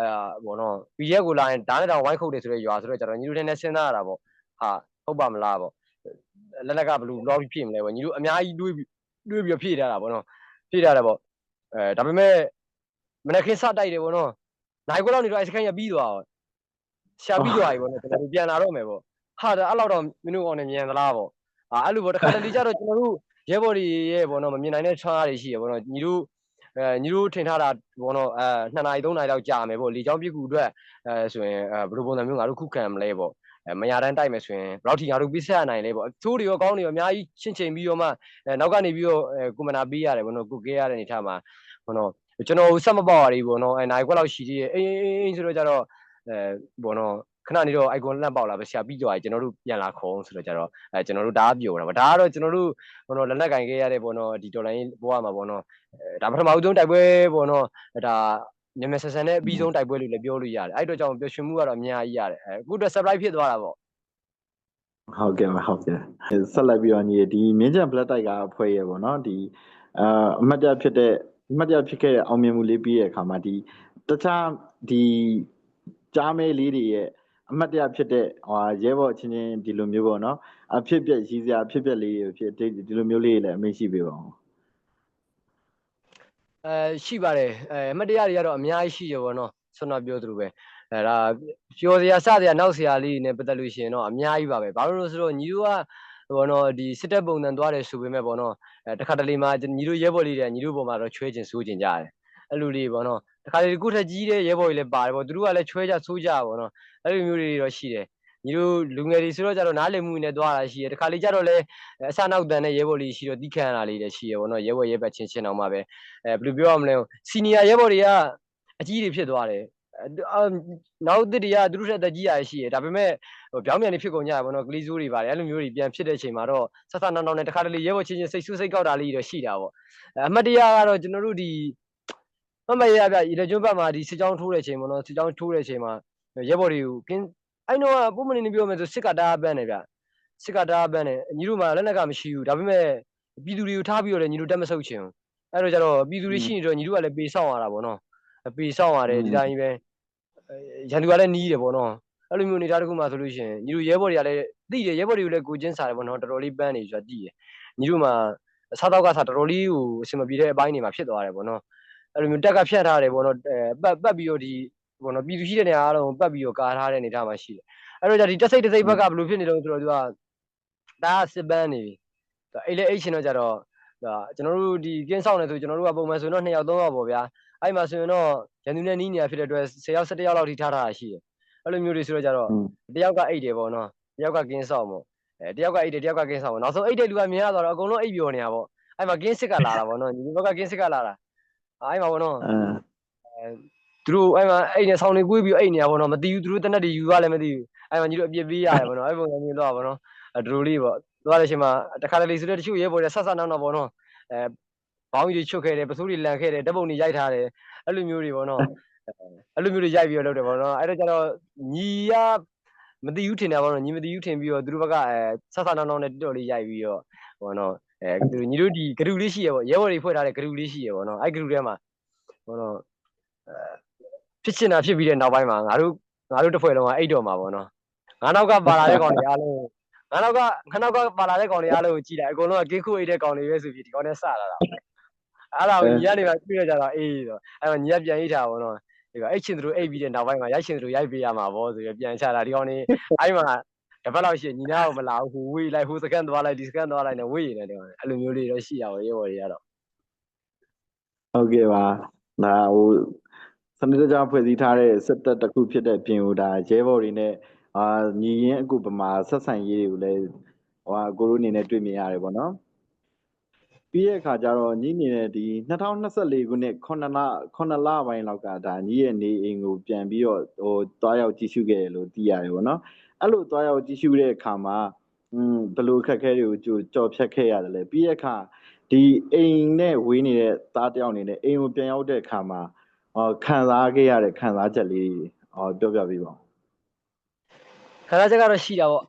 းပေါ့နော် PDF ကိုလာရင်ဓာတ်နဲ့တောင်ဝိုင်းခုတ်တယ်ဆိုတော့ရွာဆိုတော့ကျတော့ညီတို့နဲ့စဉ်းစားရတာပေါ့ဟာဟုတ်ပါမလားပေါ့လက်လက်ကဘယ်လိုဖြည့်မလဲပေါ့ညီတို့အများကြီးတွေးပြီးဖြည့်ထားတာပေါ့နော်ဖြည့်ထားတယ်ပေါ့ဒါပေမဲ့မနေ့ကစတိုက်တယ်ပေါ့နော်နိုင်ခွက်လောက်နေတော့အဲ့စကန်ရပြီးသွားရှာပြီးသွားပြီပေါ့နော်ကျွန်တော်တို့ပြန်လာတော့မယ်ပေါ့ဟာဒါအဲ့လောက်တော့မင်းတို့ကောင်နဲ့မြန်သလားပေါ့အဲ့လိုပေါ့တခါတလေကျတော့ကျွန်တော်တို့ရဲဘော်တွေရဲ့ပေါ့နော်မမြင်နိုင်တဲ့ချားတွေရှိရပေါ့နော်ညီတို့ထင်ထားတာပေါ့နော်2နာရီ3နာရီလောက်ကြာမယ်ပေါ့လေချောင်းပြစ်ကူအတွက်ဆိုရင်ဘယ်လိုပုံစံမျိုးငါတို့ခုခံမလဲပေါ့မရတမ်းတိုက်မယ်ဆိုရင်ဘယ်လောက်ထိငါတို့ပြဆက်နိုင်လဲပေါ့ချိုးတွေရောကောင်းတွေရောအများကြီးရှင်းချိန်ပြီးတော့မှနောက်ကနေပြီးတော့ကွန်မန်ဒါပေးရတယ်ပေါ့နော်ကုတ်ကေးရတဲ့အနေထားမှာပေါ့နော်ကျွန်တော်ဆက်မပေါ့ရည်ပေါ့နော်နိုင်ခွက်လောက်ရှိသေးတယ်အေးဆိုတော့ကြတော့ပေါ့နော်ခဏနေတော့ icon လန့်ပေါက်လာပဲဆရာပြီးသွားပြီကျွန်တော်တို့ပြန်လာခေါ်အောင်ဆိုတော့ကြတော့ကျွန်တော်တို့ဒါပြောတာပေါ့ဒါကတော့ကျွန်တော်တို့ပေါ့နော်လက်လက်ကင်ခဲ့ရတဲ့ပေါ့နော်ဒီတော်လိုင်းဘဝမှာပေါ့နော်ဒါပထမဦးဆုံးတိုက်ပွဲပေါ့နော်ဒါညမဆန်နဲ့အပြီးဆုံးတိုက်ပွဲလို့လည်းပြောလို့ရတယ်အဲ့တော့ကြောင့်ပျော်ရွှင်မှုကတော့အများကြီးရတယ်အခုတော့ surprise ဖြစ်သွားတာပေါ့ဟုတ်ကဲ့ဆက်လိုက်ပြီးတော့ညီဒီမြင်းကြံ black တိုက်ကအဖွဲ့ရပေါ့နော်ဒီအမှတ်တရဖြစ်ခဲ့တဲ့အောင်မြင်မှုလေးပြီးရဲ့အခါမှာဒီတခြားဒီကြားမဲလေးတွေရဲ့အမှတ်တရဖြစ်တဲ့ရဲဘော်ချင်းချင်းဒီလိုမျိုးပေါ့နော်အဖြစ်ပြက်ရည်စရာအဖြစ်ပြက်လေးတွေဖြစ်ဒီလိုမျိုးလေးလည်းအမေ့ရှိပေးပါဦးရှိပါတယ်အမှတ်တရတွေကတော့အများကြီးရှိရပေါ့နော်ဆွမ်းနာပြောသလိုပဲဒါပြောစရာစစရာနောက်စရာလေးနဲ့ပတ်သက်လို့ရှိရင်တော့အများကြီးပါပဲဘာလို့လဲဆိုတော့ညီတို့ကဘောနော်ဒီစစ်တပ်ပုံစံသွားတယ်ဆိုပေမဲ့ဘောနော်တခါတလေမှာညီတို့ရဲဘော်လေးတွေညီတို့ပုံမှာတော့ချွဲကျင်စိုးကျင်ကြတယ်အဲ့လိုလေးဘောနော်တခါတလေခုထက်ကြီးတဲ့ရဲဘော်တွေလည်းပါတယ်ဘောသူတို့ကလည်းချွဲကြစိုးကြဘောနော်အဲ့လိုမျိုးတွေတော့ရှိတယ်ညီတို့လူငယ်တွေဆိုတော့ကြတော့နားလည်မှုနဲ့သွားတာရှိတယ်တခါလေကြတော့လည်းအစနောက်တန်တဲ့ရဲဘော်လေးရှိတော့တီးခံရတာလေးတွေရှိရဘောနော်ရဲဘော်ရဲဘက်ချင်းတော့မှပဲဘယ်လိုပြောရမလဲစီနီယာရဲဘော်တွေကအကြီးတွေဖြစ်သွားတယ်နောက်တစ်တွေကသူတို့ထက်တက်ကြီးရရှိရဒါပေမဲ့ပြောင်းပြန်နေဖြစ်ကုန်ကြရပါတော့ကလေးစိုးတွေပါတယ်အဲ့လိုမျိုးတွေပြန်ဖြစ်တဲ့အချိန်မှာတော့ဆက်ဆက်နောက်နဲ့တခါတလေရဲဘော်ချင်းစိတ်ဆူးစိတ်ကောက်တာလေးတွေရှိတာပေါ့အမှတ်တရကတော့ကျွန်တော်တို့ဒီမမရပြရေတကျွန်းဘက်မှာဒီစစ်ကြောင်းထိုးတဲ့အချိန်ပေါ့နော်စစ်ကြောင်းထိုးတဲ့အချိန်မှာရဲဘော်တွေကိုကင်းအဲ့တော့ပုံမနေနေပြောမယ်ဆိုစစ်ကတားပန်းနေဗျစစ်ကတားပန်းနေညီတို့မှလက်နက်ကမရှိဘူးဒါပေမဲ့ပြည်သူတွေကိုထားပြီးတော့လည်းညီတို့တက်မဆုပ်ချင်ဘူးအဲ့တော့ကျတော့ပြည်သူတွေရှိနေတော့ညီတို့ကလည်းပေဆောင်ရတာပေါ့နော်ပေဆောင်ရတယ်ဒီတိုင်းပဲရန်သူကလည်းနီးတယ်ပေါ့နော်အဲ့လိုမျိုးနေသားတစ်ခုမှဆိုလို့ရှိရင်ညီတို့ရဲဘော်တွေကလည်းသိတယ်ရဲဘော်တွေကိုလည်းကိုချင်းစားတယ်ပေါ့နော်တော်တော်လေးပန်းနေဆိုတာသိတယ်ညီတို့မှစားတော့ကစားတော်တော်လေးကိုအဆင်မပြေတဲ့အပိုင်းတွေမှာဖြစ်သွားတယ်ပေါ့နော်အဲ့လိုမျိုးတက်ကဖြတ်ထားတယ်ပေါ့နော်ပတ်ပြီးတော့ဒီပေါ့နော်ပြည်သူရှိတဲ့နေရာအားလုံးပတ်ပြီးတော့ကာထားတဲ့နေသားမှာရှိတယ်အဲ့တော့じゃဒီတက်စိတ်ဘက်ကဘယ်လိုဖြစ်နေလို့ဆိုတော့သူကဒါစစ်ပန်းနေပြီအဲ့လေအဲ့ရှင်တော့ကြတော့ဒါကျွန်တော်တို့ဒီကင်းဆောင်နေဆိုကျွန်တော်တို့ကပုံမှန်ဆိုရင်တော့2ယောက်3ယောက်ပေါ့ဗျာအဲ့မှာဆိုရင်တော့ရန်သူနဲ့နီးနေရဖြစ်တဲ့အတွက်10ယောက်17ယောက်လောက်ထိထားထားတာရှိတယ်အဲ့လိုမျိုးတွေဆိုတော့ကြတော့တယောက်ကအိတ်တယ်ပေါ့နော်တယောက်ကကင်းဆောင်ပေါ့တယောက်ကအိတ်တယ်တယောက်ကကင်းဆောင်ပေါ့နောက်ဆုံးအိတ်တဲ့လူကမြင်ရတော့အကုန်လုံးအိတ်ပြောနေတာပေါ့အဲ့မှာကင်းစစ်ကလာတာပေါ့နော်ဒီဘက်ကကင်းစစ်ကလာတာအဲ့မှာပေါ့နော်သူတို့အဲ့မှာအိတ်နဲ့ဆောင်းနေကွေးပြီးအိတ်နေတာပေါ့နော်မသိဘူးသူတို့တနက်တွေယူရလည်းမသိဘူးအဲ့မှာညီတို့အပြစ်ပေးရတယ်ပေါ့နော်အဲ့ပုံစံမျိုးတော့ပေါ့နော်ဒလိုလေးပေါ့သွားတဲ့အချိန်မှာတခါတလေဆိုတော့တချို့ရဲဘော်တွေဆက်ဆက်နောက်ပေါ့နော်ဘောင်းကြီးတွေချွတ်ခဲ့တယ်ပစိုးတွေလန်ခဲ့တယ်ဓာတ်ပုံတွေရိုက်ထားတယ်အဲ့လိုမျိုးတွေပေါ့နော်အဲ့လိုမျိုးတွေရိုက်ပြီးတော့လုပ်တယ်ပေါ့နော်အဲ့တော့ကျတော့ညီကမသိဘူးထင်တယ်ပေါ့နော်ညီမသိဘူးထင်ပြီးတော့သူတို့ဘက်ကဆက်ဆက်နောက်နဲ့တော်လေးရိုက်ပြီးတော့ပေါ့နော်ညီတို့ဒီဂရုလေးရှိရပေါ့ရဲဘော်တွေဖွဲ့ထားတဲ့ဂရုလေးရှိရပေါ့နော်အဲ့ဂရုထဲမှာပေါ့နော်ဖြစ်ချင်တာဖြစ်ပြီးတဲ့နောက်ပိုင်းမှာငါတို့တစ်ဖွဲ့လုံးကအိတ်တော်မှာပေါ့နော်ငါနောက်ကပါလာတဲ့ကောင်တွေအားလုံးငါနောက်ကပါလာတဲ့ကောင်တွေအားလုံးကိုကြည့်လိုက်အကုန်လုံးကကင်းခုအိတ်တဲ့ကောင်တွေပဲဆိုပြီးဒီကောင်နဲ့စလာတာ အဲ့ဒါကိုညီကနေပါတွေ့ရကြတော့အေးဆိုအဲ့တော့ညီကပြန်အိတ်ထားပါတော့ဒီကအိတ်ချင်သူတို့အိတ်ပြီးတဲ့နောက်ပိုင်းမှာရိုက်ချင်သူတို့ရိုက်ပေးရမှာဗောဆိုပြီးပြန်ချတာဒီကောင်နေအဲ့မှာတစ်ပတ်လောက်ရှိညီနာကိုမလာဘူးဟိုဝေးလိုက်ဟိုစကန်သွားလိုက်ဒီစကန်သွားလိုက်နဲ့ဝေးနေတယ်အဲ့လိုမျိုးလေးတော့ရှိရပါရဲဘော်တွေကတော့ဟုတ်ကဲ့ပါဒါဟိုစနစ်တကျဖွဲ့စည်းထားတဲ့စစ်တပ်တစ်ခုဖြစ်တဲ့ပြင်ဦးဒါရဲဘော်တွေနဲ့ညီရင်းအခုပမာဆက်ဆံရေးတွေကိုလည်းကိုရိုအနေနဲ့တွေ့မြင်ရတယ်ပေါ့နော်ပြီးရဲ့အခါကျတော့ညီနေနဲ့ဒီ2024ခုနှစ်9လပိုင်းလောက်ကဒါညီရဲ့နေအိမ်ကိုပြန်ပြီးတော့တွားရောက်ကြည့်ရှုခဲ့တယ်လို့သိရတယ်ပေါ့နော်အဲ့လိုတွားရောက်ကြည့်ရှုတဲ့အခါမှာဘယ်လိုအခက်အခဲတွေကိုကြော်ဖြတ်ခဲ့ရတယ်လဲပြီးရဲ့အခါဒီအိမ်နဲ့ဝေးနေတဲ့သားတယောက်အနေနဲ့အိမ်ကိုပြန်ရောက်တဲ့အခါမှာခံစားခဲ့ရတဲ့ခံစားချက်လေးပြောပြပေးပါဦးခံစားချက်ကတော့ရှိတာပေါ့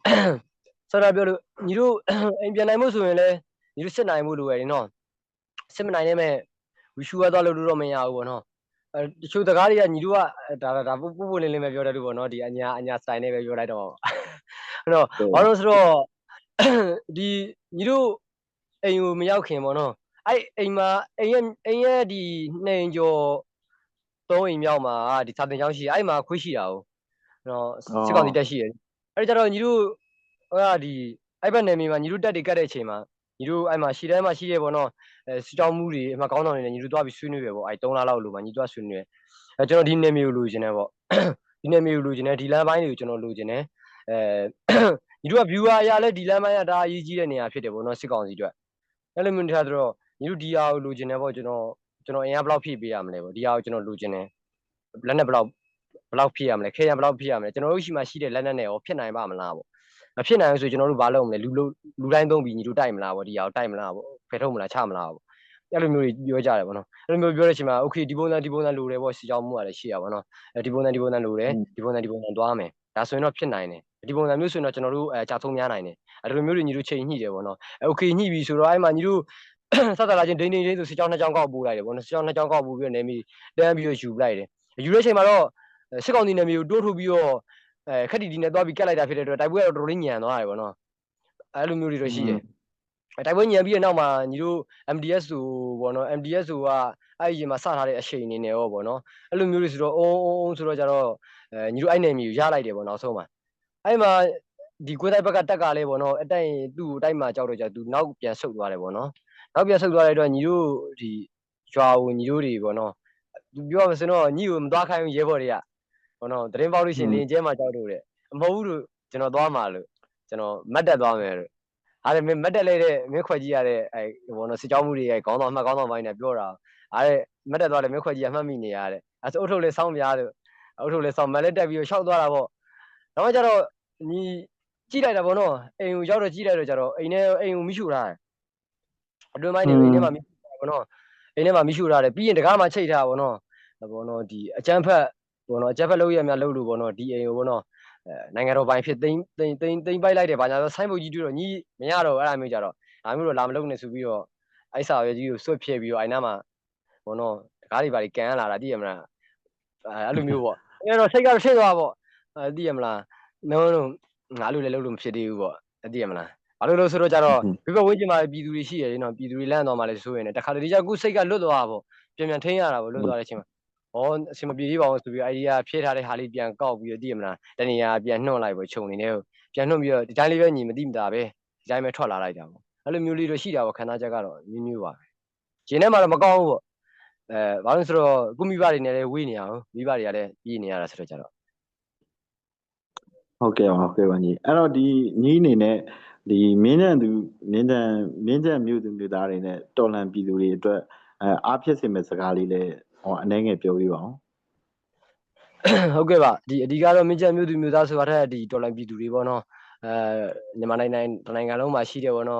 ဆောတော့ပြောလို့ညီတို့အိမ်ပြန်နိုင်မှုဆိုရင်လည်းညီတို့စစ်နိုင်မှုလိုရတယ်နော်စစ်မနိုင်နဲ့မဲ့ဝီရှူရသွားလို့တော့မရဘူးပေါ့နော်တချို့တကားတွေကညီတို့ကဒါပို့လင်းလင်းပဲပြောတတ်လို့ပေါ့နော်ဒီအညာစတိုင်နဲ့ပဲပြောလိုက်တော့အဲ့တော့ဘာလို့ဆိုတော့ဒီညီတို့အိမ်ကိုမရောက်ခင်ပေါ့နော်အဲ့အိမ်မှာအိမ်ရဲ့ဒီနှိမ်ကျော်3အိမ်မြောက်မှာဒီစာတင်ကျောင်းရှိအဲ့မှာခွေးရှိတာဟုတ်နော်စစ်ကောင်စီတက်ရှိတယ်အဲ့ကြတော့ညီတို့ဟိုကဒီအဲ့ဘက်နယ်မြေမှာညီတို့တက်တွေကတ်တဲ့အချိန်မှာညီတို့အဲ့မှာရှိတယ်မှာရှိတယ်ပေါ့နော်စစ်ကြောင်းမှုတွေအမှကောင်းဆောင်နေတယ်ညီတို့သွားပြီးဆွေးနွေးပဲပေါ့အဲ့3လလောက်လို့မှညီတို့ဆွေးနွေးကျွန်တော်ဒီနယ်မြေကိုလိုချင်တယ်ပေါ့ဒီနယ်မြေကိုလိုချင်တယ်ဒီလမ်းပိုင်းတွေကိုကျွန်တော်လိုချင်တယ်ညီတို့က viewer အရာလဲဒီလမ်းပိုင်းကဒါအရေးကြီးတဲ့နေရာဖြစ်တယ်ပေါ့နော်စစ်ကောင်စီအတွက်အဲ့လိုမျိုးထားတော့ညီတို့ဒီဟာကိုလိုချင်တယ်ပေါ့ကျွန်တော်အင်အားဘယ်လောက်ဖြည့်ပေးရမလဲပေါ့ဒီဟာကိုကျွန်တော်လိုချင်တယ်လက်နဲ့ဘယ်လောက်ဖြည့်ရမလဲခဲရံဘယ်လောက်ဖြည့်ရမလဲကျွန်တော်တို့ရှိမှရှိတဲ့လက်နဲ့နဲ့ရောဖြစ်နိုင်ပါမလားပေါ့မဖြစ်နိုင်ဘူးဆိုကျွန်တော်တို့ဘာလုပ်မလဲလူတိုင်းသုံးပြီးညီတို့တိုက်မလားပေါ့ဒီဟာကိုတိုက်မလားပေါ့ဖယ်ထုတ်မလားချမလားပေါ့အဲ့လိုမျိုးတွေပြောကြတယ်ပေါ့နော်အဲ့လိုမျိုးပြောတဲ့အချိန်မှာ okay ဒီပုံစံလိုတယ်ပေါ့စီကြောင်းမှုကလည်းရှိရပါတော့ဒီပုံစံလိုတယ်ဒီပုံစံသွားမယ်ဒါဆိုရင်တော့ဖြစ်နိုင်တယ်ဒီပုံစံမျိုးဆိုရင်တော့ကျွန်တော်တို့ကြာဆုံးများနိုင်တယ်အဲ့လိုမျိုးတွေညီတို့ချိန်ညှိတယ်ပေါ့နော် okay ညှိပြီဆိုတော့အဲ့မှာညီတို့ဆက်ဆက်လာချင်းဒိန်းဆိုစီကြောင်း2ကြောင်းကောက်ပို့လိုက်တယ်ပေါ့နော်စီကြောင်း2ကြောင်းကောက်ပို့ပြီးတော့နေမီတန်းပြီးတော့ယူလိုက်တယ်ယူတဲ့အချိန်မှာတော့စစ်ကောင်စီနယ်မြေကိုတိုးထုတ်ပြီးတော့ခက်တီတီနဲ့သွားပြီးကတ်လိုက်တာဖြစ်တဲ့အတွက်တိုက်ပွဲကတော့တော်တော်လေးညံသွားတယ်ပေါ့နော်အဲ့လိုမျိုးတွေတော့ရှိတယ်တိုက်ပွဲညံပြီးတဲ့နောက်မှာညီတို့ MDS ဆိုပေါ့နော် MDS ဆိုကအဲ့ဒီမှာစထားတဲ့အချိန်အနေနဲ့ရောပေါ့နော်အဲ့လိုမျိုးတွေဆိုတော့အုံးဆိုတော့ကြတော့ညီတို့အဲ့နယ်မြေကိုရလိုက်တယ်ပေါ့နောက်ဆုံးမှာအဲ့မှာဒီကွေးတိုက်ဘက်ကတက်ကလည်းပေါ့နော်အတိုက်သူ့ကိုတိုက်မှာကြောက်တော့ကြသူနောက်ပြန်ဆုတ်သွားတယ်ပေါ့နော်နောက်ပြန်ဆုတ်သွားတဲ့အတွက်ညီတို့ဒီရွာကိုညီတို့တွေပေါ့နော်သူပြောမှဆိုတော့ညီကိုမသွားခိုင်းဘူးရဲဘော်တွေကပေါ့နော်တရင်ပေါက်လို့ရှိရင်လင်ကျဲမှာကြောက်တော့တယ်မဟုတ်ဘူးလို့ကျွန်တော်သွားမှာလို့ကျွန်တော်မတ်တက်သွားမယ်လို့အားလည်းမတ်တက်လိုက်တဲ့မင်းခွက်ကြီးရတဲ့အဲဘောနော်စစ်ကြောမှုတွေအဲခေါင်းဆောင်ပိုင်းနဲ့ပြောတာအားလည်းမတ်တက်သွားတယ်မင်းခွက်ကြီးကမှတ်မိနေရတဲ့အဲဆိုအုတ်ထုတ်လေးစောင်းပြားလို့အုတ်ထုတ်လေးစောင်းမလက်တက်ပြီးရှောက်သွားတာပေါ့နောက်မှကျတော့ညီကြည့်လိုက်တာပေါ့နော်အိမ်ကိုရောက်တော့ကြည့်လိုက်တော့ကျတော့အိမ်ကိုမိရှူထားတယ်အတွင်းပိုင်းနေအိမ်ထဲမှာမိရှူထားတယ်ပေါ့နော်အိမ်ထဲမှာမိရှူထားတယ်ပြီးရင်တကားမှချိတ်ထားပေါ့နော်ဒီအကျန်းဖက်ပေါ့နော်အကျန်းဖက်လုပ်ရများလုပ်လို့ပေါ့နော်ဒီအိမ်ကိုပေါ့နော်နိုင်ငံတော်ပိုင်ဖြစ်သိမ်းပိုက်လိုက်တယ်ဗာညာဆိုဆိုင်းဘုတ်ကြီးတွေ့တော့ညီမရတော့အဲ့ဒါမျိုးကြတော့ဒါမျိုးတော့လာမလုပ်နဲ့ဆိုပြီးတော့အဲ့စာရွက်ကြီးကိုစွတ်ဖြစ်ပြီးတော့အဲ့နားမှာပေါ့နော်တကားတွေပါကန်လာတာသိရမလားအဲ့လိုမျိုးပေါ့အဲ့တော့စိတ်ကတော့ရှင်းသွားပေါ့သိရမလားငါလိုလည်းလုပ်လို့မဖြစ်သေးဘူးပေါ့သိရမလားဘာလို့လို့ဆိုတော့ကြတော့ဘယ်ဝင်းကျင်မှာပြည်သူတွေရှိရတယ်နော်ပြည်သူတွေလန့်သွားမှလည်းဆိုရင်တခါတလေကျခုစိတ်ကလွတ်သွားတာပေါ့ပြန်ထိန်းရတာပေါ့လွတ်သွားတဲ့အချိန်မှာအစင်မပြေသေးပါဘူးဆိုပြီးအိုင်ဒီယာဖြည့်ထားတဲ့ဟာလေးပြန်ကောက်ပြီးတော့သိရမလားတနေရာပြန်နှုတ်လိုက်ပေါ့ခြုံနေနေပြန်နှုတ်ပြီးတော့ဒီတိုင်းလေးပဲညီမသိမတာပဲဒီတိုင်းပဲထွက်လာလိုက်တာပေါ့အဲ့လိုမျိုးလေးတော့ရှိတာပေါ့ခန္ဓာချက်ကတော့မျိုးပါပဲဂျင်းထဲမှာတော့မကောင်းဘူးပေါ့ဘာလို့ဆိုတော့ကုမိဘတွေနဲ့လည်းဝေးနေအောင်မိဘတွေကလည်းပြည်နေရတာဆိုတော့ကြတော့ဟုတ်ကဲ့ပါညီအဲ့တော့ဒီညီအနေနဲ့ဒီမင်းကြံမြို့သူမြို့သားတွေနဲ့တော်လန်ပြည်သူတွေအတွက်အားဖြစ်စေမယ့်စကားလေးလည်းအနည်းငယ်ပြောပြပါအောင်ဟုတ်ကဲ့ပါဒီအဓိကတော့မင်းကြံမြို့သူမြို့သားဆိုတာထက်ဒီတော်လန်ပြည်သူတွေပေါ့နော်မြန်မာနိုင်ငံလုံးမှာရှိတယ်ပေါ့နော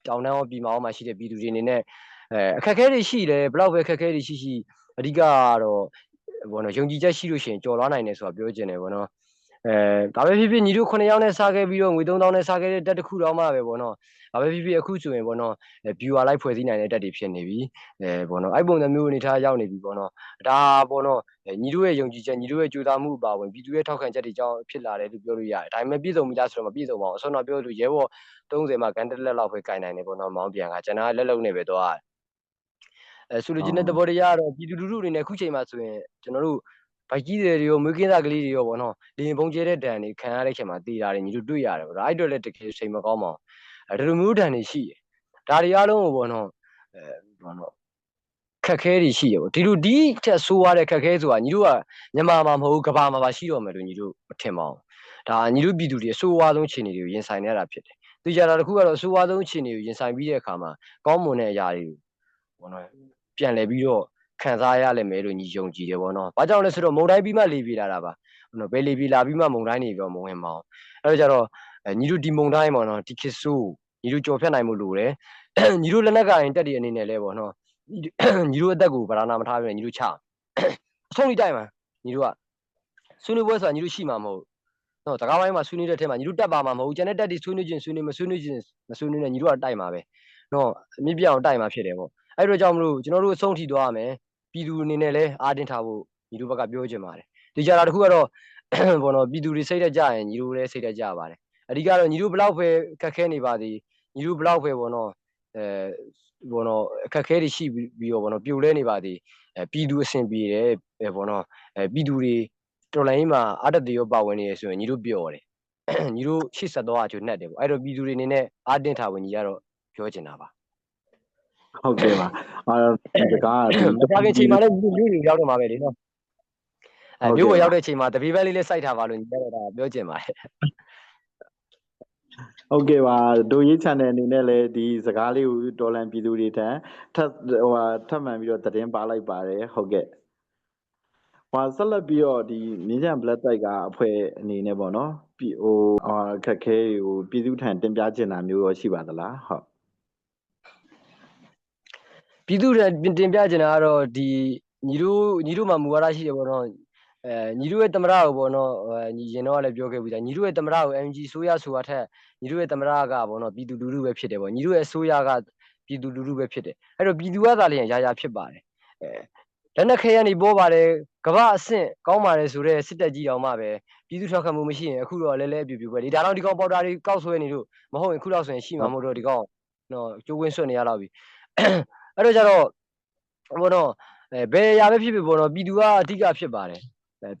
်တောင်တန်းရောပြည်မရောမှာရှိတဲ့ပြည်သူတွေအနေနဲ့အခက်အခဲတွေရှိတယ်ဘလောက်ပဲအခက်အခဲတွေရှိအဓိကတော့ဘောနော်ယုံကြည်ချက်ရှိလို့ရှိရင်ကြော်လွှားနိုင်တယ်ဆိုတာပြောချင်တယ်ဘောနော်ဒါပဲဖြစ်ဖြစ်ညီတို့9ယောက်နဲ့စားခဲ့ပြီးတော့ငွေ3000နဲ့စားခဲ့တဲ့တက်တစ်ခုတော့မှပဲဘောနော်ဒါပဲဖြစ်ဖြစ်အခုဆိုရင်ဘောနော် viewer လိုက်ဖွဲ့စည်းနိုင်တဲ့တက်တွေဖြစ်နေပြီဘောနော်အဲ့ပုံစံမျိုးအနေထားရောက်နေပြီဘောနော်ဒါဘောနော်ညီတို့ရဲ့ယုံကြည်ချက်ညီတို့ရဲ့ကြိုးစားမှုအပါဝင်ပြည်သူရဲ့ထောက်ခံချက်တွေကြောင့်ဖြစ်လာတယ်လို့ပြောလို့ရတယ်ဒါပေမဲ့ပြည့်စုံပြီလားဆိုတော့မပြည့်စုံပါဘူးအဆုံးတော့ပြောလို့ရဲဘော်30မှာကန်တက်လက်လောက်ပဲကင်နိုင်တယ်ဘောနော်မောင်းပြန်ကကျွန်တော်လက်လုံးနဲ့ပဲသွား ဆိုလိုချင်တဲ့သဘောတရားကတော့ပြည်သူလူထုအနေနဲ့ခုချိန်မှာဆိုရင်ကျွန်တော်တို့ဗိုက်ကြီးတွေရောမွေးကင်းသားကလေးတွေရောပေါ့နော်လေရင်ပုံကျဲတဲ့ဒဏ်တွေခံရတဲ့ချိန်မှာတည်တာတွေညီတို့တွေ့ရတယ်ပေါ့ဒါအဲ့အတွက်လည်းတကယ်ချိန်မကောင်းပါဘူးဒီလိုမျိုးဒဏ်တွေရှိတယ်ဒါတွေအားလုံးကိုပေါ့နော်ပေါ့နော်ခက်ခဲတွေရှိရပေါ့ဒီလိုဒီချက်ဆိုးရတဲ့ခက်ခဲဆိုတာညီတို့ကမြန်မာမှာမဟုတ်ကဘာမှာပါရှိတော့မယ်လို့ညီတို့မထင်ပါဘူးဒါညီတို့ပြည်သူတွေအဆိုးဝါးဆုံးအခြေအနေတွေကိုရင်ဆိုင်နေရတာဖြစ်တယ်သိကြတာတစ်ခုကတော့အဆိုးဝါးဆုံးအခြေအနေကိုရင်ဆိုင်ပြီးတဲ့အခါမှာကောင်းမွန်တဲ့အရာတွေပေါ့နော်ပြန်လည်ပြီးတော့ခံစားရလိမ့်မယ်လို့ညီယုံကြည်တယ်ပေါ့နော်။ဘာကြောင့်လဲဆိုတော့မုံတိုင်းပြီးမှလေပြေလာတာပါ။နော်ဘယ်လေပြေလာပြီးမှမုံတိုင်းနေပြီးတော့မဝင်ပါဘူး။အဲ့တော့ကျတော့ညီတို့ဒီမုံတိုင်းပေါ့နော်ဒီခေတ်ဆိုးညီတို့ကြော်ဖြတ်နိုင်မှုလိုတယ်။ညီတို့လက်နက်ကင်တက်တဲ့အနေနဲ့လဲပေါ့နော်။ညီတို့အသက်ကိုဗလာနာမထားပြီးညီတို့ချ။အဆုံးထိတိုက်မှာညီတို့ကဆွေးနွေးပွဲဆိုတာညီတို့ရှိမှာမဟုတ်။နော်တကားပိုင်းမှာဆွေးနွေးတဲ့ထဲမှာညီတို့တက်ပါမှာမဟုတ်။ကျန်တဲ့တက်တွေဆွေးနွေးခြင်းဆွေးနွေးမဆွေးနွေးခြင်းမဆွေးနွေးနဲ့ညီတို့ကတိုက်မှာပဲ။နော်အမြင့်ပြအောင်တိုက်မှာဖြစ်တယ်ပေါ့။အဲ့တော့ကြောင့်မလို့ကျွန်တော်တို့အဆုံးထိသွားရမယ်ပြည်သူအနေနဲ့လည်းအားတင်းထားဖို့ညီတို့ဘက်ကပြောချင်ပါတယ်ဒီကြတာတခုကတော့ဘောနော်ပြည်သူတွေစိတ်သက်ကြရင်ညီတို့လည်းစိတ်သက်ကြပါတယ်အဓိကတော့ညီတို့ဘလောက်ပဲခက်ခဲနေပါသည်ညီတို့ဘလောက်ပဲဘောနော်ဘောနော်အခက်ခဲတွေရှိပြီးတော့ဘောနော်ပြိုလဲနေပါသည်ပြည်သူအဆင်ပြေတယ်ဘောနော်ပြည်သူတွေတော်လိုင်းမှာအတ္တတွေရောပါဝင်နေရဆိုရင်ညီတို့ပြောတယ်ညီတို့ရှေ့ဆက်သွားအကျိုးနဲ့တယ်ပေါ့အဲ့တော့ပြည်သူတွေအနေနဲ့အားတင်းထားဝင်ညီကတော့ပြောချင်တာပါဟုတ်ကဲ့ပါဒီကားတပါးကချိန်မှာလည်းမြို့တွေရောက်တော့မှာပဲလေနော်မြို့ပေါ်ရောက်တဲ့ချိန်မှာတပီးပဲလေးစိုက်ထားပါလို့ညီကတော့ဒါပြောချင်ပါတယ်ဟုတ်ကဲ့ပါဒိုရေး channel အနေနဲ့လည်းဒီစကားလေးကိုတော်လန်ပြည်သူတွေထံထပ်မှန်ပြီးတော့သတင်းပါလိုက်ပါတယ်ဟုတ်ကဲ့ဆက်လက်ပြီးတော့ဒီမြင်းချံ black တိုက်ကအဖွဲ့အနေနဲ့ပေါ့နော်ခက်ခဲကိုပြည်သူထံတင်ပြချင်တာမျိုးရောရှိပါသလားဟုတ်ပြည်သူတွေတင်ပြချင်တာကတော့ဒီညီတို့မှာမူဝါဒရှိတယ်ပေါ့နော်ညီတို့ရဲ့သမရကိုပေါ့နော်ညီရင်တော့လည်းပြောခဲ့ပြီညီတို့ရဲ့သမရကို MG ဆိုရဆိုတာထက်ညီတို့ရဲ့သမရကပေါ့နော်ပြည်သူလူထုပဲဖြစ်တယ်ပေါ့ညီတို့ရဲ့အစိုးရကပြည်သူလူထုပဲဖြစ်တယ်အဲ့တော့ပြည်သူကသာလျှင်ရာဖြစ်ပါတယ်လက်နက်ခဲရနေပေါ်ပါတယ်ကမ္ဘာအဆင့်ကောင်းပါတယ်ဆိုတော့စစ်တပ်ကြီးအောင်မှပဲပြည်သူထောက်ခံမှုမရှိရင်အခုတော့လဲလဲအပြူပြူပဲဒီဒါတော့ဒီကောင်ပေါတာတွေကောက်ဆွဲနေလို့မဟုတ်ရင်ခုတော့ဆိုရင်ရှိမှာမဟုတ်တော့ဒီကောင်နော်ကျိုးဝင်းဆွတ်နေရတော့ပြီအဲ့တော့ကျတော့ဘောတော့ဘယ်အရာပဲဖြစ်ဖြစ်ဘောတော့ပြည်သူကအဓိကဖြစ်ပါတယ်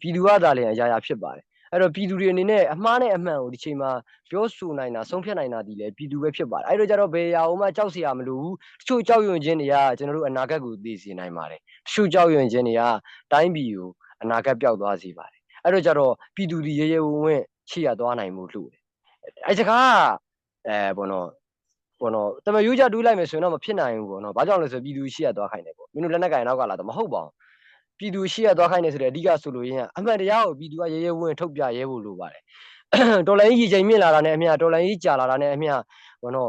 ပြည်သူကသာလျှင်အရာဖြစ်ပါတယ်အဲ့တော့ပြည်သူတွေအနေနဲ့အမှားနဲ့အမှန်ကိုဒီချိန်မှာပြောဆိုနိုင်တာဆုံးဖြတ်နိုင်တာဒီလေပြည်သူပဲဖြစ်ပါတယ်အဲ့တော့ကျတော့ဘယ်အရာမှကြောက်စရာမလိုဘူးတချို့ကြောက်ရွံ့ခြင်းတွေကကျွန်တော်တို့အနာဂတ်ကိုသိစေနိုင်ပါတယ်တချို့ကြောက်ရွံ့ခြင်းတွေကတိုင်းပြည်ကိုအနာဂတ်ပျောက်သွားစေပါတယ်အဲ့တော့ကျတော့ပြည်သူတွေရဲရဲဝံ့ဝံ့ချီရသွားနိုင်မှုလို့အဲ့စကားဘောနော်ဘောနော်တမရိုးကြတူးလိုက်မယ်ဆိုရင်တော့မဖြစ်နိုင်ဘူးပေါ့နော်ဘာကြောင့်လဲဆိုပြည်သူရှိရသွားခိုင်းတယ်ပေါ့မင်းတို့လက်နက်ကင်နောက်ကလာတော့မဟုတ်ပါဘူးပြည်သူရှိရသွားခိုင်းတယ်ဆိုတဲ့အဓိကဆိုလို့ရင်အမှန်တရားကိုပြည်သူကရဲရဲဝံ့ထုတ်ပြရဲဖို့လိုပါတယ်တော်လိုင်းကြီးချိန်မြင့်လာတာနဲ့အမျှတော်လိုင်းကြီးကြာလာတာနဲ့အမျှဘောနော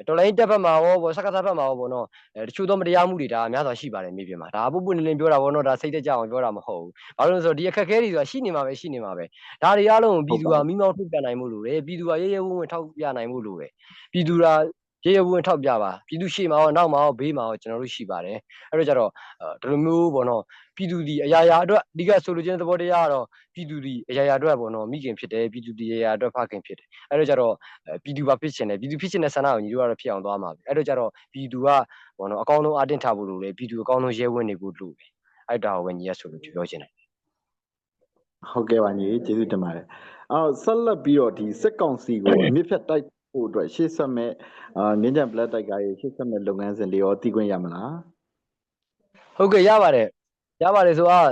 ်တော်လိုင်းတက်ဖက်မှာရောဘောစကားဖက်မှာရောဘောနော်တချို့သောမတရားမှုတွေဒါအများစွာရှိပါတယ်မြေပြင်မှာဒါပုပ်ပွင့်လင်းပြောတာဘောနော်ဒါစိတ်တကြအောင်ပြောတာမဟုတ်ဘူးဘာလို့လဲဆိုတော့ဒီအခက်အခဲတွေဆိုတာရှိနေမှာပဲဒါတွေအားလုံးကိုပြည်သူကမိမောင်းထုတ်ပြနိုင်မှုလိုတယ်ပြည်သူကရဲရဲဝံ့ဝံ့ထောက်ပြနိုင်မှုလိုတယ်ပြည်သူကရဲရဲဝံ့ထောက်ပြပါပြည်သူရှေ့မှာရောနောက်မှာရောဘေးမှာရောကျွန်တော်တို့ရှိပါတယ်အဲ့တော့ကျတော့ဒီလိုမျိုးဘောနော်ပြည်သူဒီအရာရာအတွက်အဓိကဆိုလိုချင်တဲ့သဘောတရားကတော့ပြည်သူဒီအရာရာအတွက်ဘောနော်မိခင်ဖြစ်တယ်ပြည်သူဒီအရာအတွက်ဖခင်ဖြစ်တယ်အဲ့တော့ကျတော့ပြည်သူပါဖြစ်ချင်တယ်ပြည်သူဖြစ်ချင်တဲ့ဆန္ဒကိုညီတို့ကတော့ဖြစ်အောင်သွားမှာပဲအဲ့တော့ကျတော့ပြည်သူကဘောနော်အကောင်းဆုံးအတင်းထားဖို့လိုတယ်ပြည်သူအကောင်းဆုံးရဲဝံ့နေဖို့လိုတယ်အဲ့ဒါကိုပဲညီရဆိုလို့ပြောချင်တယ်ဟုတ်ကဲ့ပါညီကျေးဇူးတင်ပါတယ်ဆက်လက်ပြီးတော့ဒီစစ်ကောင်စီကိုအမြင့်ဖြတ်တိုက်ဖို့အတွက်ရှေ့ဆက်မဲ့မြင်းချံ black တိုက်ကရဲ့ရှေ့ဆက်မဲ့လုပ်ငန်းစဉ်တွေရောသိခွင့်ရမလားဟုတ်ကဲ့ရပါတယ်ဆိုတော့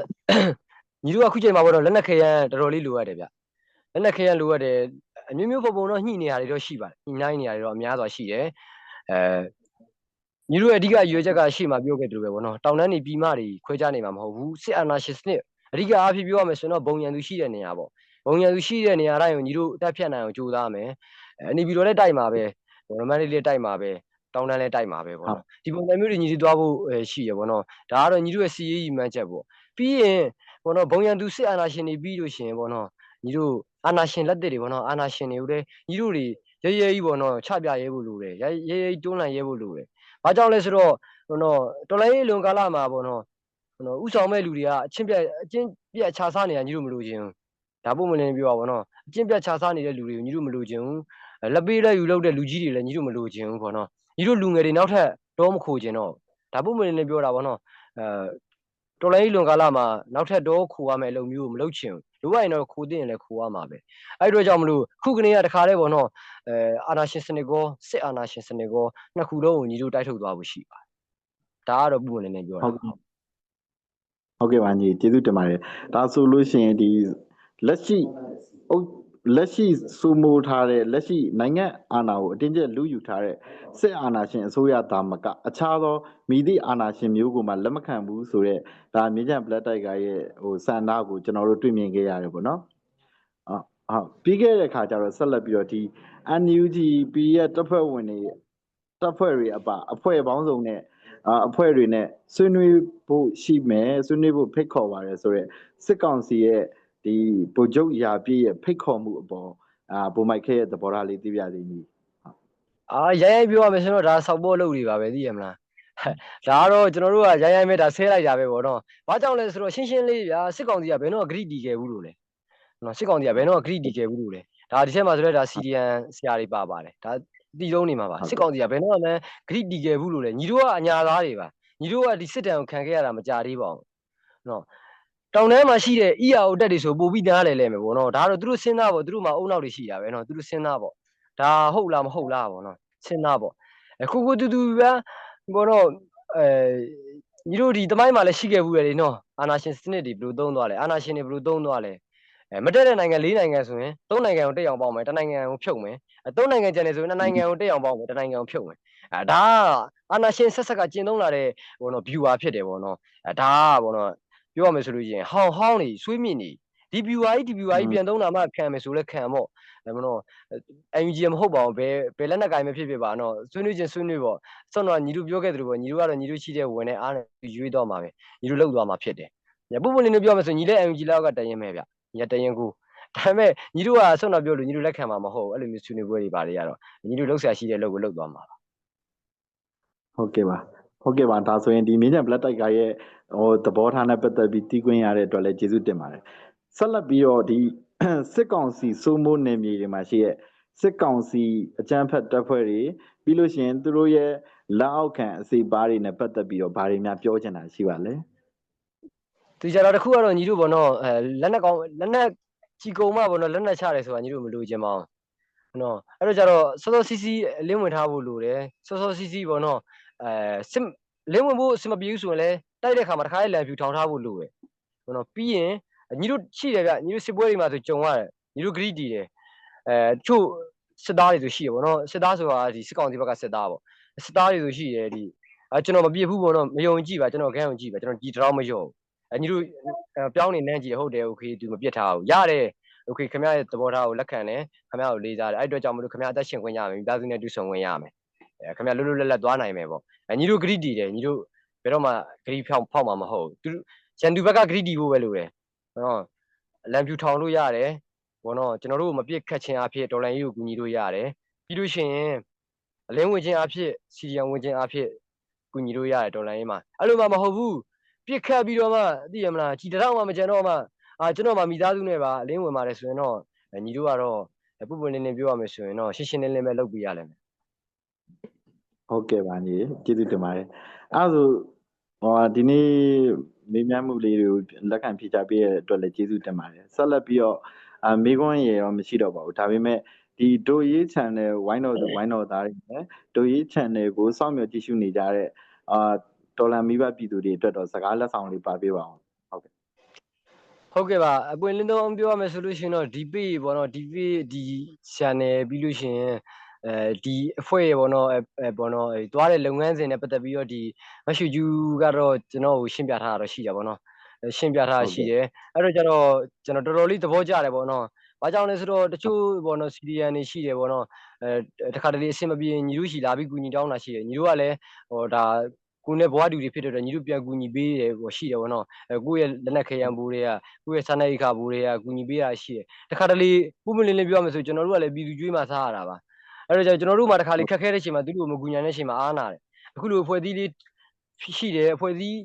ညီတို့ကခုချိန်မှာပေါ့တော့လက်နက်ခဲယမ်းတော်တော်လေးလိုရတယ်ဗျလက်နက်ခဲယမ်းလိုရတယ်အမျိုးမျိုးပုံတော့ညှိနေရတယ်တော့ရှိပါတယ်ညှိနှိုင်းနေရတယ်တော့အများစွာရှိတယ်ညီတို့ရဲ့အဓိကရွေးချက်ကရှေ့မှာပြောခဲ့တယ်လို့ပဲပေါ့နော်တောင်တန်းနေပြည်မတွေခွဲခြားနေမှာမဟုတ်ဘူးစစ်အာဏာရှင်စနစ်အဓိကအားဖြင့်ပြောရမယ်ဆိုတော့ဘုံရန်သူရှိတဲ့နေရာပေါ့ဘုံရန်သူရှိတဲ့နေရာတိုင်းကိုညီတို့အတက်ဖြတ်နိုင်အောင်ကြိုးစားမယ်နေပြည်တော်လည်းတိုက်မှာပဲရမန်လေးလည်းတိုက်မှာပဲတောင်းတန်းလည်းတိုက်မှာပဲပေါ့နော်ဒီပုံစံမျိုးတွေညီတို့သွားဖို့ရှိရပေါ့နော်ဒါကတော့ညီတို့ရဲ့စီရေးကြီးမှန်းချက်ပေါ့ပြီးရင်ပေါ့နော်ဘုံရန်သူစစ်အာဏာရှင်တွေပြီးလို့ရှိရင်ပေါ့နော်ညီတို့အာဏာရှင်လက်တွေပေါ့နော်အာဏာရှင်တွေကိုလည်းညီတို့တွေရဲရဲကြီးပေါ့နော်ချပြရဲဖို့လိုတယ်ရဲရဲကြီးတွန်းလှန်ရဲဖို့လိုတယ်ဘာကြောင့်လဲဆိုတော့ပေါ့နော်တော်လိုင်းလွန်ကာလမှာပေါ့နော်ဥဆောင်မဲ့လူတွေကအချင်းပြတ်ခြားစားနေတာညီတို့မလို့ခြင်းဒါပုံမလင်းပြောပါဘောနော်အချင်းပြတ်ခြားစားနေတဲ့လူတွေကိုညီတို့မလို့ခြင်းလက်ပေးလက်ယူလုပ်တဲ့လူကြီးတွေလည်းညီတို့မလို့ခြင်းပေါ့နော်ညီတို့လူငယ်တွေနောက်ထပ်တော့မခိုခြင်းတော့ ဒါပုံမှန်နေပြောတာဗောနော်တော်လိုင်းလွန်ကာလမှာနောက်ထပ်တော့ခိုရမယ်အလုပ်မျိုးမလုပ်ချင်ဘူးလိုရရင်တော့ခိုတင်ရင်လည်းခိုရမှာပဲအဲ့တော့ကြောင့်မလို့ခုကနေကတခါလဲဗောနော်အာနာရှင်စနစ်ကောစစ်အာနာရှင်စနစ်ကောနှစ်ခုလုံးကိုညီတို့တိုက်ထုတ်သွားဖို့ရှိပါတယ်ဒါကတော့ပုံမှန်နေပြောတာဟုတ်ကဲ့ပါညီကျေးဇူးတင်ပါတယ်ဒါဆိုလို့ရှိရင်ဒီလက်ရှိစိုးမိုးထားတဲ့လက်ရှိနိုင်ငံအာဏာကိုအတင်းကျပ်လူယူထားတဲ့စစ်အာဏာရှင်အစိုးရသားမကအခြားသောမိသည့်အာဏာရှင်မျိုးကိုမှလက်မခံဘူးဆိုတော့ဒါမြင်းကြံ Black Tiger ရဲ့စံနာကိုကျွန်တော်တို့တွေ့မြင်ခဲ့ရတယ်ပေါ့နော်ဟုတ်ပြီးခဲ့တဲ့ခါကျတော့ဆက်လက်ပြီးတော့ဒီ NUG ပြည်ရဲ့တပ်ဖွဲ့ဝင်တွေတပ်ဖွဲ့တွေအဖွဲ့ပေါင်းစုံနဲ့အဖွဲ့တွေနဲ့ဆွေးနွေးဖို့ရှိမယ်ဆွေးနွေးဖို့ဖိတ်ခေါ်ပါတယ်ဆိုတော့စစ်ကောင်စီရဲ့ဒီဗိုလ်ချုပ်ရာပြည့်ရဲ့ဖိတ်ခေါ်မှုအပေါ်ပုံမိုက်ခဲရဲ့သဘောထားလေးသိပြစီညီရိုင်းပြောရမယ်ဆိုတော့ဒါဆောက်ဖို့လုပ်တွေပါပဲသိရမလားဒါကတော့ကျွန်တော်တို့ကရိုင်းမဲ့ဒါဆဲလိုက်တာပဲပေါ့နော်ဘာကြောင့်လဲဆိုတော့ရှင်းရှင်းလေးဗျာစစ်ကောင်စီကဘယ်တော့ဂရိတီခဲ့ဘူးလို့လဲနော်စစ်ကောင်စီကဘယ်တော့ဂရိတီခဲ့ဘူးလို့လဲဒါဒီချက်မှာဆိုတော့ဒါ CDN ဆရာတွေပါတယ်ဒါတီလုံးနေမှာပါစစ်ကောင်စီကဘယ်တော့မှဂရိတီခဲ့ဘူးလို့လဲညီတို့ကအညာသားတွေပါညီတို့ကဒီစစ်တမ်းကိုခံခဲ့ရတာမကြသေးပါဘူးနော်တောင်ထဲမှာရှိတဲ့ EAO တက်တွေဆိုပို့ပြီးနားလဲမယ်ပေါ့နော်ဒါတော့သူတို့စဉ်းစားပေါ့သူတို့မှာအုံနောက်တွေရှိတာပဲနော်သူတို့စဉ်းစားပေါ့ဒါဟုတ်လားမဟုတ်လားပေါ့နော်စဉ်းစားပေါ့အခုတူဗျာဘောတော့ညီတို့ဒီတမိုင်းမှာလည်းရှိခဲ့ဘူးလေနော်အာနာရှင်စနစ်တွေဘယ်လိုသုံးသွားလဲအာနာရှင်တွေဘယ်လိုသုံးသွားလဲမတက်တဲ့နိုင်ငံ၄နိုင်ငံဆိုရင်၃နိုင်ငံကိုတက်အောင်ပေါင်းမယ်တစ်နိုင်ငံကိုဖြုတ်မယ်၃နိုင်ငံကျန်တယ်ဆိုရင်2နိုင်ငံကိုတက်အောင်ပေါင်းမယ်တစ်နိုင်ငံကိုဖြုတ်မယ်ဒါအာနာရှင်ဆက်ဆက်ကကျင့်သုံးလာတဲ့ဘောနော် viewer ဖြစ်တယ်ဘောနော်ဒါဘောနော်ပြောရမယ်ဆိုလို့ရှိရင်ဟောင်းနေဆွေးမြင့်နေဒီ viewer ကြီးပြန်သုံးတာမှခံမယ်ဆိုလဲခံပေါ့ဘောနော်NUG မဟုတ်ပါဘူးဘယ်လက်နက်ကိုင်မဖြစ်ပါနော်ဆွေးနွေးချင်းဆွေးနွေးပေါ့ဆော့တော့ညီတို့ပြောခဲ့သလိုပေါ့ညီတို့ကတော့ညီတို့ရှိတဲ့ဝင်နဲ့အားနဲ့ရွေးတော့မှာပဲညီတို့လောက်သွားမှာဖြစ်တယ်ပုံပုံလေးလေးပြောမယ်ဆိုညီလည်း NUG လောက်ကတရင်ပဲဗျညီတရင်ကူဒါပေမဲ့ညီတို့ကဆော့တော့ပြောလို့ညီတို့လက်ခံမှာမဟုတ်အဲ့လိုမျိုးဆွေးနွေးပွဲတွေပါလေရတော့ညီတို့လောက်ဆရာရှိတဲ့လောက်ကိုလောက်သွားမှာပါဟုတ်ကဲ့ပါဒါဆိုရင်ဒီမြင်းကြံ Black Tiger ရဲ့သဘောထားနဲ့ပတ်သက်ပြီးတီးခွင့်ရတဲ့အတွက်လည်းကျေးဇူးတင်ပါတယ်ဆက်လက်ပြီးတော့ဒီစစ်ကောင်စီစိုးမိုးနယ်မြေတွေမှာရှိတဲ့စစ်ကောင်စီအကြမ်းဖက်တပ်ဖွဲ့တွေပြီးလို့ရှိရင်သူတို့ရဲ့လက်အောက်ခံအစီပါးတွေနဲ့ပတ်သက်ပြီးတော့ဘာတွေများပြောချင်တာရှိပါလဲသူကြတော့တခုကတော့ညီတို့ဘောနော်လက်နက်ကြီးကုံမှဘောနော်လက်နက်ချတယ်ဆိုတာညီတို့မလိုချင်ပါဘူးနော်အဲ့တော့ကြတော့စောစီးလင်းဝင်ထားဖို့လိုတယ်စောစီးဘောနော်စစ်လင်းဝင်ဖို့အစမပြေဘူးဆိုရင်လည်းတိုက်တဲ့ခါမှာတစ်ခါလေးလန်ဖြူထောင်ထားဖို့လိုတယ်ဘောနော်ပြီးရင်ညီတို့ရှိတယ်ဗျညီတို့စစ်ပွဲတွေမှာဆိုကြုံရတယ်ညီတို့ဂရိတီတယ်တချို့စစ်သားတွေဆိုရှိရပေါ့နော်စစ်သားဆိုတာဒီစစ်ကောင်စီဘက်ကစစ်သားပေါ့စစ်သားတွေဆိုရှိတယ်ဒီကျွန်တော်မပြည့်ဘူးပေါ့နော်မယုံကြည့်ပါကျွန်တော်ခန်းယုံကြည့်ပါကျွန်တော်ဒီတောင်မယုံညီတို့ပြောင်းနေနှမ်းကြည့်ဟုတ်တယ်โอเคသူမပြစ်ထားဘူးရတယ်โอเคခင်ဗျားရဲ့သဘောထားကိုလက်ခံတယ်ခင်ဗျားကိုလေးစားတယ်အဲ့အတွက်ကြောင့်မလို့ခင်ဗျားအသက်ရှင်ခွင့်ရမယ်မိသားစုနဲ့တူဆုံခွင့်ရမယ်ခင်ဗျားလွတ်လွတ်လပ်လပ်သွားနိုင်မယ်ပေါ့ညီတို့ဂရိတီတယ်ညီတို့ဘယ်တော့မှဂရိဖောက်မှာမဟုတ်ဘူးသူရန်သူဘက်ကဂရိတီဖို့ပဲလိုတယ်နော်လန်ဖြူထောင်လို့ရတယ်ဘောနော်ကျွန်တော်တို့မပြစ်ခတ်ခြင်းအဖြစ်ဒေါ်လာကြီးကိုကူညီလို့ရတယ်ပြီးလို့ရှိရင်အလင်းဝင်ခြင်းအဖြစ်စီရီယံဝင်ခြင်းအဖြစ်ကူညီလို့ရတယ်ဒေါ်လာကြီးမှာအဲ့လိုမှမဟုတ်ဘူးပြစ်ခတ်ပြီးတော့မှသိရမလားကြည်တောင်မှမကြံတော့မှကျွန်တော်မှမိသားစုနဲ့ပါအလင်းဝင်ပါတယ်ဆိုရင်တော့ညီတို့ကတော့ပုပ်ပွင့်နေပြောရမယ်ဆိုရင်တော့ရှင်းရှင်းလင်းလင်းပဲလုပ်ပြရလိမ့်မယ်ဟုတ်ကဲ့ပါညီကျေးဇူးတင်ပါတယ်အဲ့ဒါဆိုဒီနေ့မေးမြန်းမှုလေးတွေကိုလက်ခံဖြေချပေးရတဲ့အတွက်လည်းကျေးဇူးတင်ပါတယ်ဆက်လက်ပြီးတော့မေးခွန်းရေတော့မရှိတော့ပါဘူးဒါပေမဲ့ဒီဒိုရေး channel ဝိုင်းတော်သားတွေနဲ့ဒိုရေး channel ကိုစောင့်မျှော်ကြည့်ရှုနေကြတဲ့တော်လန်မိဘပြည်သူတွေအတွက်တော့စကားလက်ဆောင်လေးပါပေးပါအောင်ဟုတ်ကဲ့ပါအပွင့်လင်းတော့ပြောရမယ်ဆိုလို့ရှိရင်တော့ဒီ page ပေါ့နော်ဒီ page ဒီ channel ပြီးလို့ရှိရင်ဒီအဖွဲ့ပေါ့နော်သွားတဲ့လုပ်ငန်းစဉ်နဲ့ပတ်သက်ပြီးတော့ဒီမရှူကျူကတော့ကျွန်တော်ကိုရှင်းပြထားတာတော့ရှိတယ်ပေါ့နော်ရှင်းပြထားရှိတယ်အဲ့တော့ကျတော့ကျွန်တော်တော်တော်လေးသဘောကျတယ်ပေါ့နော်ဘာကြောင့်လဲဆိုတော့တချို့ပေါ့နော် CDN တွေရှိတယ်ပေါ့နော်တခါတလေအဆင်မပြေညီတို့ရှိလာပြီးကူညီတောင်းတာရှိတယ်ညီတို့ကလည်းဒါကိုနဲ့ဘွားတူတွေဖြစ်တဲ့ညီတို့ပြန်ကူညီပေးတယ်ပေါ့ရှိတယ်ပေါ့နော်ကိုယ့်ရဲ့လက်နက်ခဲယံဘူးတွေကကိုယ့်ရဲ့စာနယ်ရိခါဘူးတွေကကူညီပေးတာရှိတယ်တခါတလေပုံမလင်းလင်းပြောရမယ်ဆိုကျွန်တော်တို့ကလည်းပြည်သူကျွေးမှစားရတာပါအဲ့တော့ကျွန်တော်တို့မှတခါလေခက်ခဲတဲ့ချိန်မှာသူတို့မကူညီတဲ့ချိန်မှာအားနာတယ်အခုလိုအဖွဲ့အစည်းလေးရှိတယ်အဖွဲ့အစည်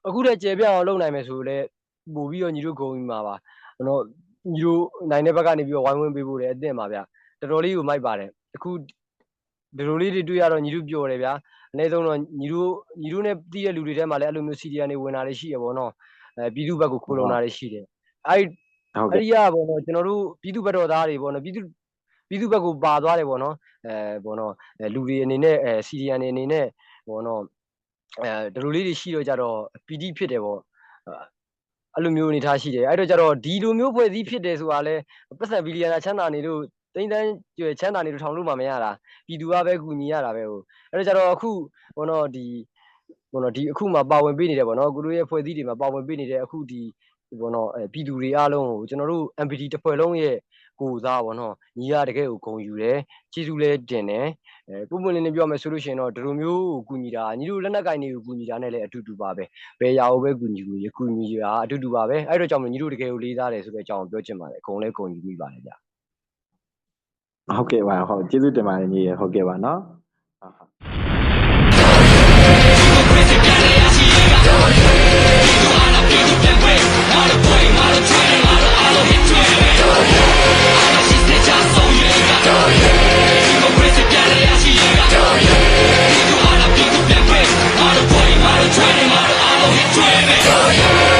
းအခုတည်းကျေပြအောင်လုပ်နိုင်မယ်ဆိုလဲပို့ပြီးတော့ညီတို့ဂုံပြီးမှာပါနော်ညီတို့နိုင်တဲ့ဘက်ကနေပြီးတော့ဝိုင်းဝန်းပေးဖို့လည်းအသင့်ပါဗျတော်တော်လေးကိုမိုက်ပါတယ်အခုဒီလိုလေးတွေတွေ့ရတော့ညီတို့ပြောတယ်ဗျာ အနည်းဆုံးတော့ညီတို့နဲ့တည်တဲ့လူတွေထဲမှာလည်းအဲ့လိုမျိုး CDN တွေဝင်တာတွေရှိရပေါ့နော်ပြည်သူ့ဘက်ကိုခိုးလုံတာတွေရှိတယ်အဲ့ဒီကပေါ့နော်ကျွန်တော်တို့ပြည်သူ့ဘက်တော်သားတွေပေါ့နော်ပြည်သူ့ဘက်ကိုပါသွားတယ်ပေါ့နော်ပေါ့နော်လူတွေအနေနဲ့CDN တွေအနေနဲ့ပေါ့နော်ဒီလိုလေးတွေရှိတော့ကြတော့ PD ဖြစ်တယ်ပေါ့အဲ့လိုမျိုးအနေထားရှိတယ်အဲ့တော့ကြတော့ဒီလိုမျိုးဖွဲ့စည်းဖြစ်တယ်ဆိုတာလဲပတ်စံဘီလီယံချမ်းသာနေလို့တိမ့်တန်းကျွယ်ချမ်းသာနေလို့ထောင်လို့မှမရတာပြည်သူကပဲကူညီရတာပဲဟိုအဲ့တော့ကြတော့အခုပေါ့နော်ဒီအခုမှပါဝင်ပေးနေတယ်ပေါ့နော်ကိုတို့ရဲ့ဖွဲ့စည်းတွေမှာပါဝင်ပေးနေတဲ့အခုဒီပေါ့နော်ပြည်သူတွေအားလုံးကိုကျွန်တော်တို့ MPD တစ်ဖွဲ့လုံးရဲ့ကိုစားပေါ့နော်ညီရတကယ်ကိုဂုဏ်ယူတယ်ကျေးဇူးလဲတင်တယ်ပုံမှန်လေးပြောမယ်ဆိုလို့ရှိရင်တော့ဒီလိုမျိုးကိုကူညီတာညီတို့လက်နက်ကင်တွေကိုကူညီတာနဲ့လည်းအတူတူပါပဲဘယ်ရာကိုပဲကူညီတာအတူတူပါပဲအဲ့တော့ကြောင့်ညီတို့တကယ်ကိုလေးစားတယ်ဆိုတဲ့အကြောင်းပြောချင်ပါတယ်ဂုဏ်လဲဂုဏ်ယူမိပါတယ်ဗျဟုတ်ကဲ့ပါဟုတ်ကျေးဇူးတင်ပါတယ်ညီရဟုတ်ကဲ့ပါနော်Training model, I don't hit training.